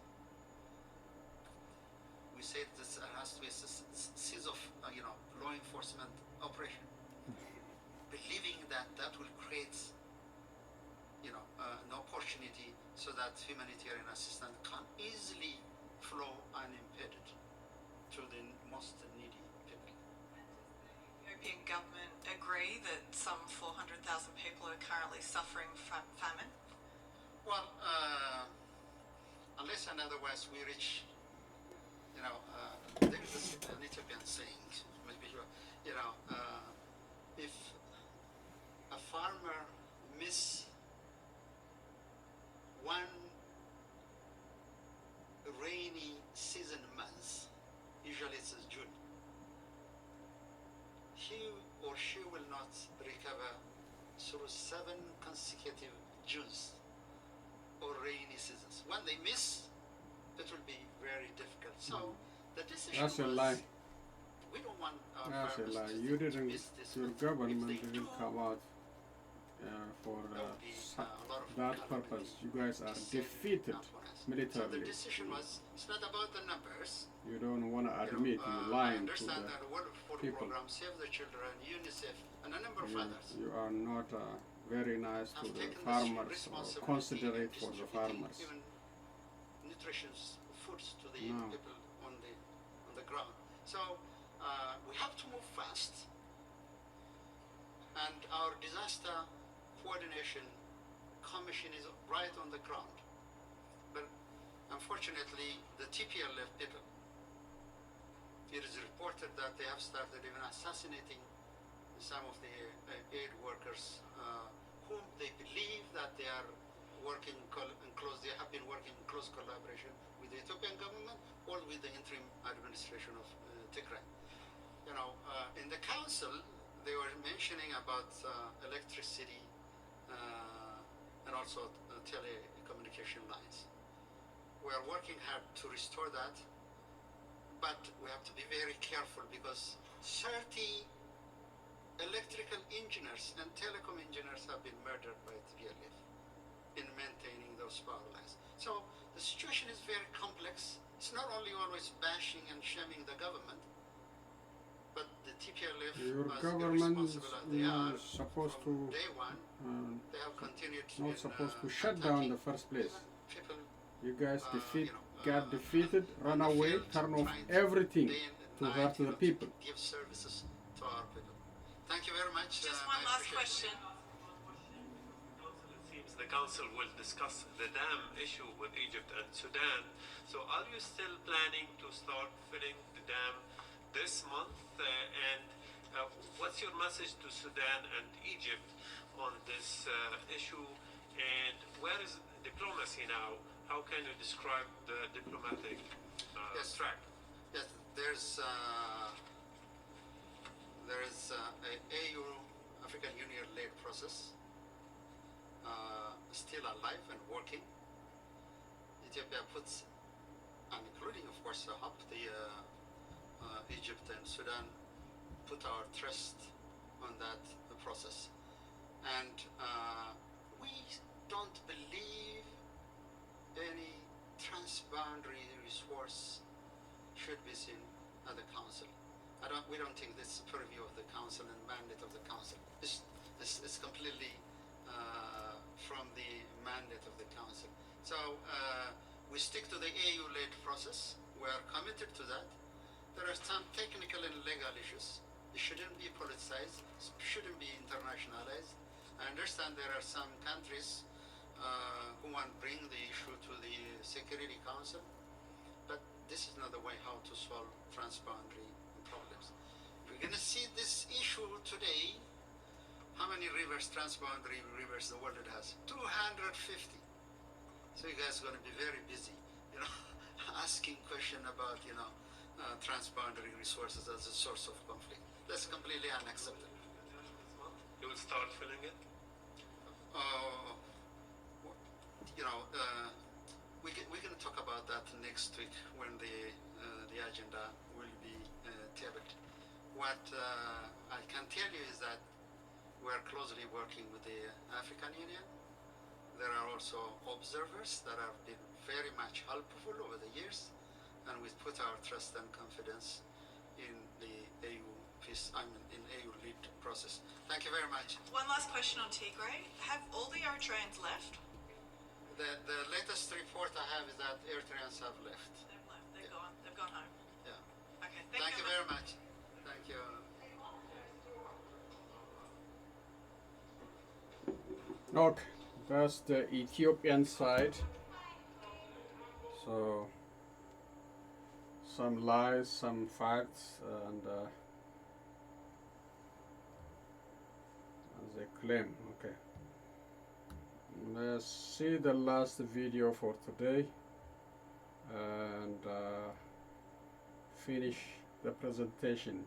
We said this has to be a series of law enforcement operation, believing that that will create an opportunity so that humanitarian assistance can easily flow unimpeded to the most needy people. Does the Ethiopian government agree that some 400,000 people are currently suffering from famine? Well, unless and otherwise we reach, there is an Ethiopian saying, maybe if a farmer miss one rainy season month, usually it's June, he or she will not recover through 7 consecutive Junes or rainy seasons. When they miss, it will be very difficult. So the decision That's a lie. We don't want our That's a farmers lie. to You didn't. miss this. Your government didn't come out for that purpose. You guys are defeated militarily. So the decision was, it's not about the numbers. You don't want to admit you're lying to the people. Program, Save the Children, UNICEF, and a number of others. You are not very nice to the farmers or considerate for the farmers. Even nutritious foods to the people on the ground. So we have to move fast, and our disaster coordination commission is right on the ground. But unfortunately, the TPLF people, it is reported that they have started even assassinating some of the aid workers whom they believe that they are working they have been working in close collaboration with the Ethiopian government or with the interim administration of Tigray. In the council, they were mentioning about electricity and also telecommunication lines. We are working hard to restore that, but we have to be very careful because 30 electrical engineers and telecom engineers have been murdered by TPLF in maintaining those power lines. So the situation is very complex. It's not only always bashing and shaming the government, but the TPLF, your as government irresponsible as they are, supposed from to day one, they have continued not in, supposed to shut down in the first place. people, You guys got uh, defeated, run on the away, field, turn off trying to everything day and to night, hurt the people. give services to our people. Thank you very much. Just I one last appreciate it. question. It seems the council will discuss the dam issue with Egypt and Sudan. So are you still planning to start filling the dam this month? What's your message to Sudan and Egypt on this issue? And where is diplomacy now? How can you describe the diplomatic track? Yes, there's a AU African Union led process still alive and working. Ethiopia puts, and including of course Egypt and Sudan, put our trust on that process, and we don't believe any transboundary resource should be seen at the council. We don't think this is purview of the council and mandate of the council. It's completely from the mandate of the council. So we stick to the AU-led process. We are committed to that. There are some technical and legal issues. It shouldn't be politicized. It shouldn't be internationalized. I understand there are some countries who want to bring the issue to the Security Council, but this is not the way how to solve transboundary problems. We're going to see this issue today. How many rivers, transboundary rivers, the world has? 250. So you guys are going to be very busy, asking question about, transboundary resources as a source of conflict. That's completely unacceptable. You will start filling it? We're going to talk about that next week when the agenda will be tabled. What I can tell you is that we're closely working with the African Union. There are also observers that have been very much helpful over the years, and we put our trust and confidence in the AU lead process. Thank you very much. One last question on Tigray. Have all the Eritreans left? The latest report I have is that Eritreans have left. They've left. They've gone home. Yeah. Okay. Thank you very much. Thank you. Okay, that's the Ethiopian side. So some lies, some facts, and as they claim. Okay, let's see the last video for today and finish the presentation.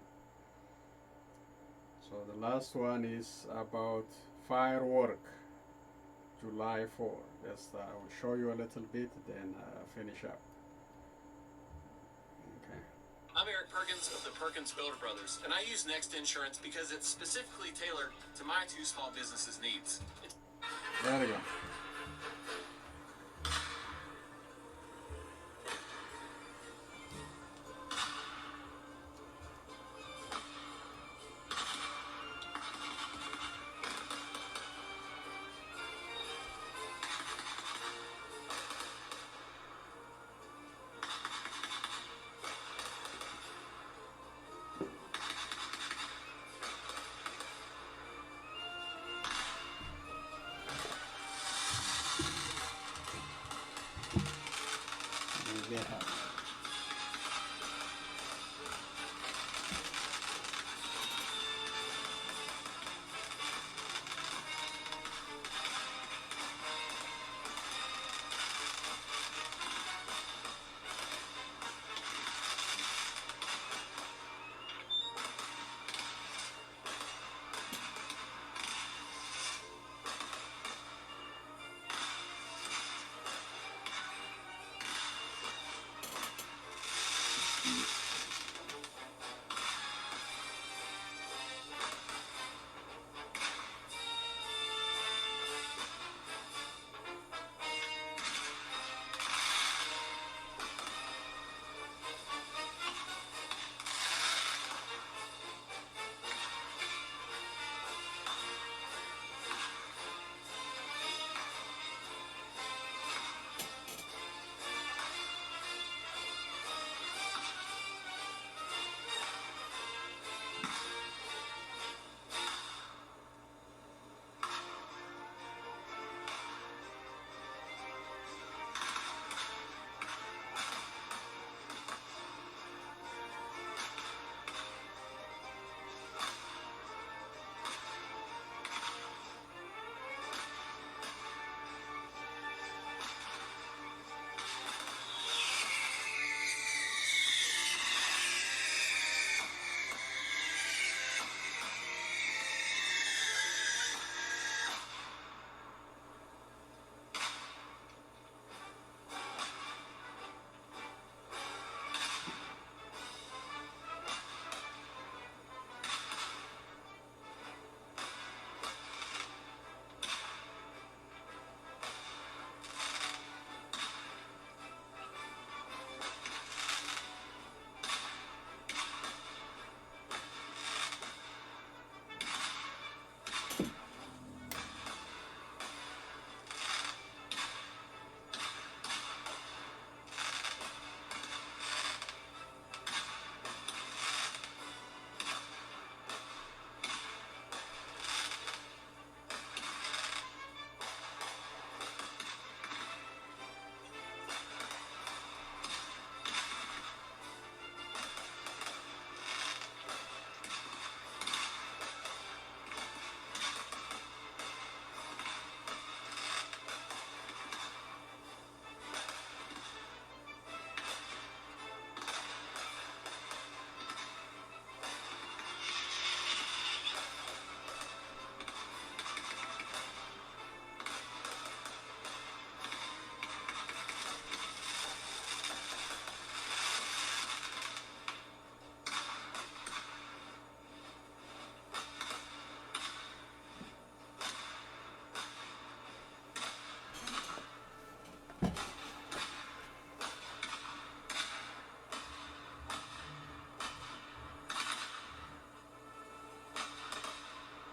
So the last one is about firework, July 4. Just I will show you a little bit, then finish up. Okay. I'm Eric Perkins of the Perkins Builder Brothers, and I use Next Insurance because it's specifically tailored to my two small businesses' needs. There we go.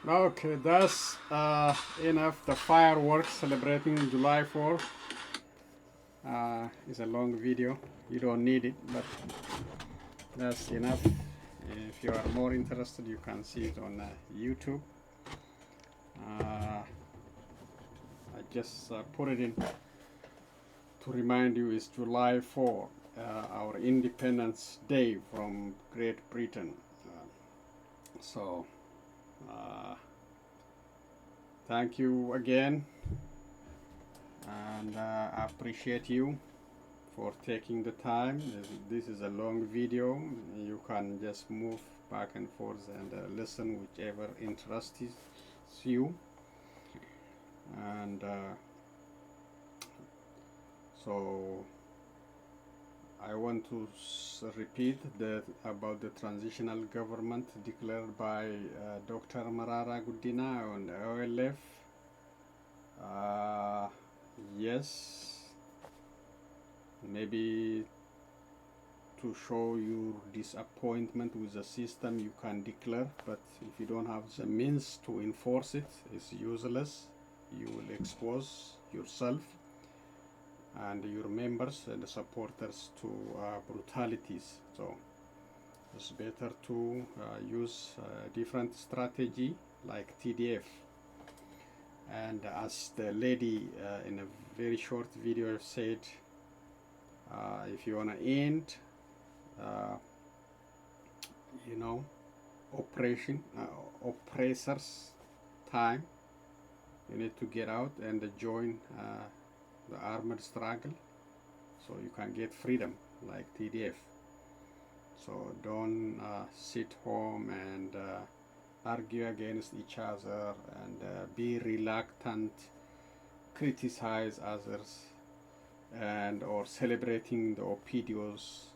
Okay, that's enough. The fireworks celebrating July 4. It's a long video. You don't need it, but that's enough. If you are more interested, you can see it on YouTube. I just put it in to remind you it's July 4, our Independence Day from Great Britain. So thank you again, and I appreciate you for taking the time. This is a long video. You can just move back and forth and listen whichever interests you. And so I want to repeat that about the transitional government declared by Dr. Marara Gudina on OLF. Yes, maybe to show your disappointment with the system you can declare, but if you don't have the means to enforce it, it's useless. You will expose yourself and your members and the supporters to brutalities. So it's better to use a different strategy like TDF. And as the lady in a very short video said, if you want to end oppressors time, you need to get out and join the armed struggle so you can get freedom like TDF. So don't sit home and argue against each other and be reluctant, criticize others, and or celebrating the Opidios,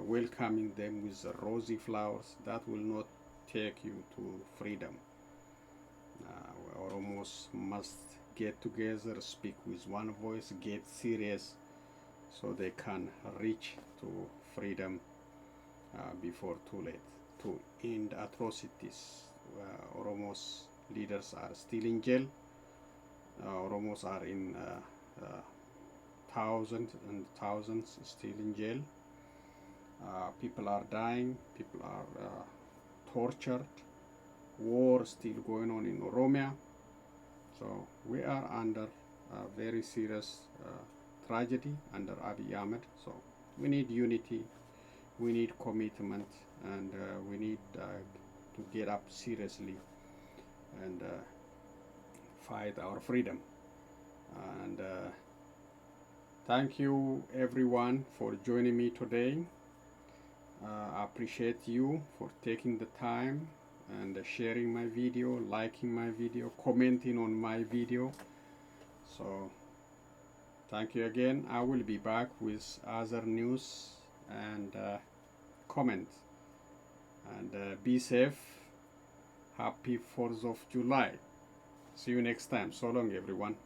welcoming them with rosy flowers. That will not take you to freedom. Oromos must get together, speak with one voice, get serious, so they can reach to freedom before too late, to end atrocities. Oromos leaders are still in jail. Oromos are in thousands and thousands still in jail. People are dying, people are tortured, war still going on in Oromia. So we are under a very serious tragedy under Abiy Ahmed. So we need unity, we need commitment, and we need to get up seriously and fight our freedom. And thank you everyone for joining me today. I appreciate you for taking the time and sharing my video, liking my video, commenting on my video. So thank you again. I will be back with other news and comments. And be safe. Happy 4th of July. See you next time. So long, everyone.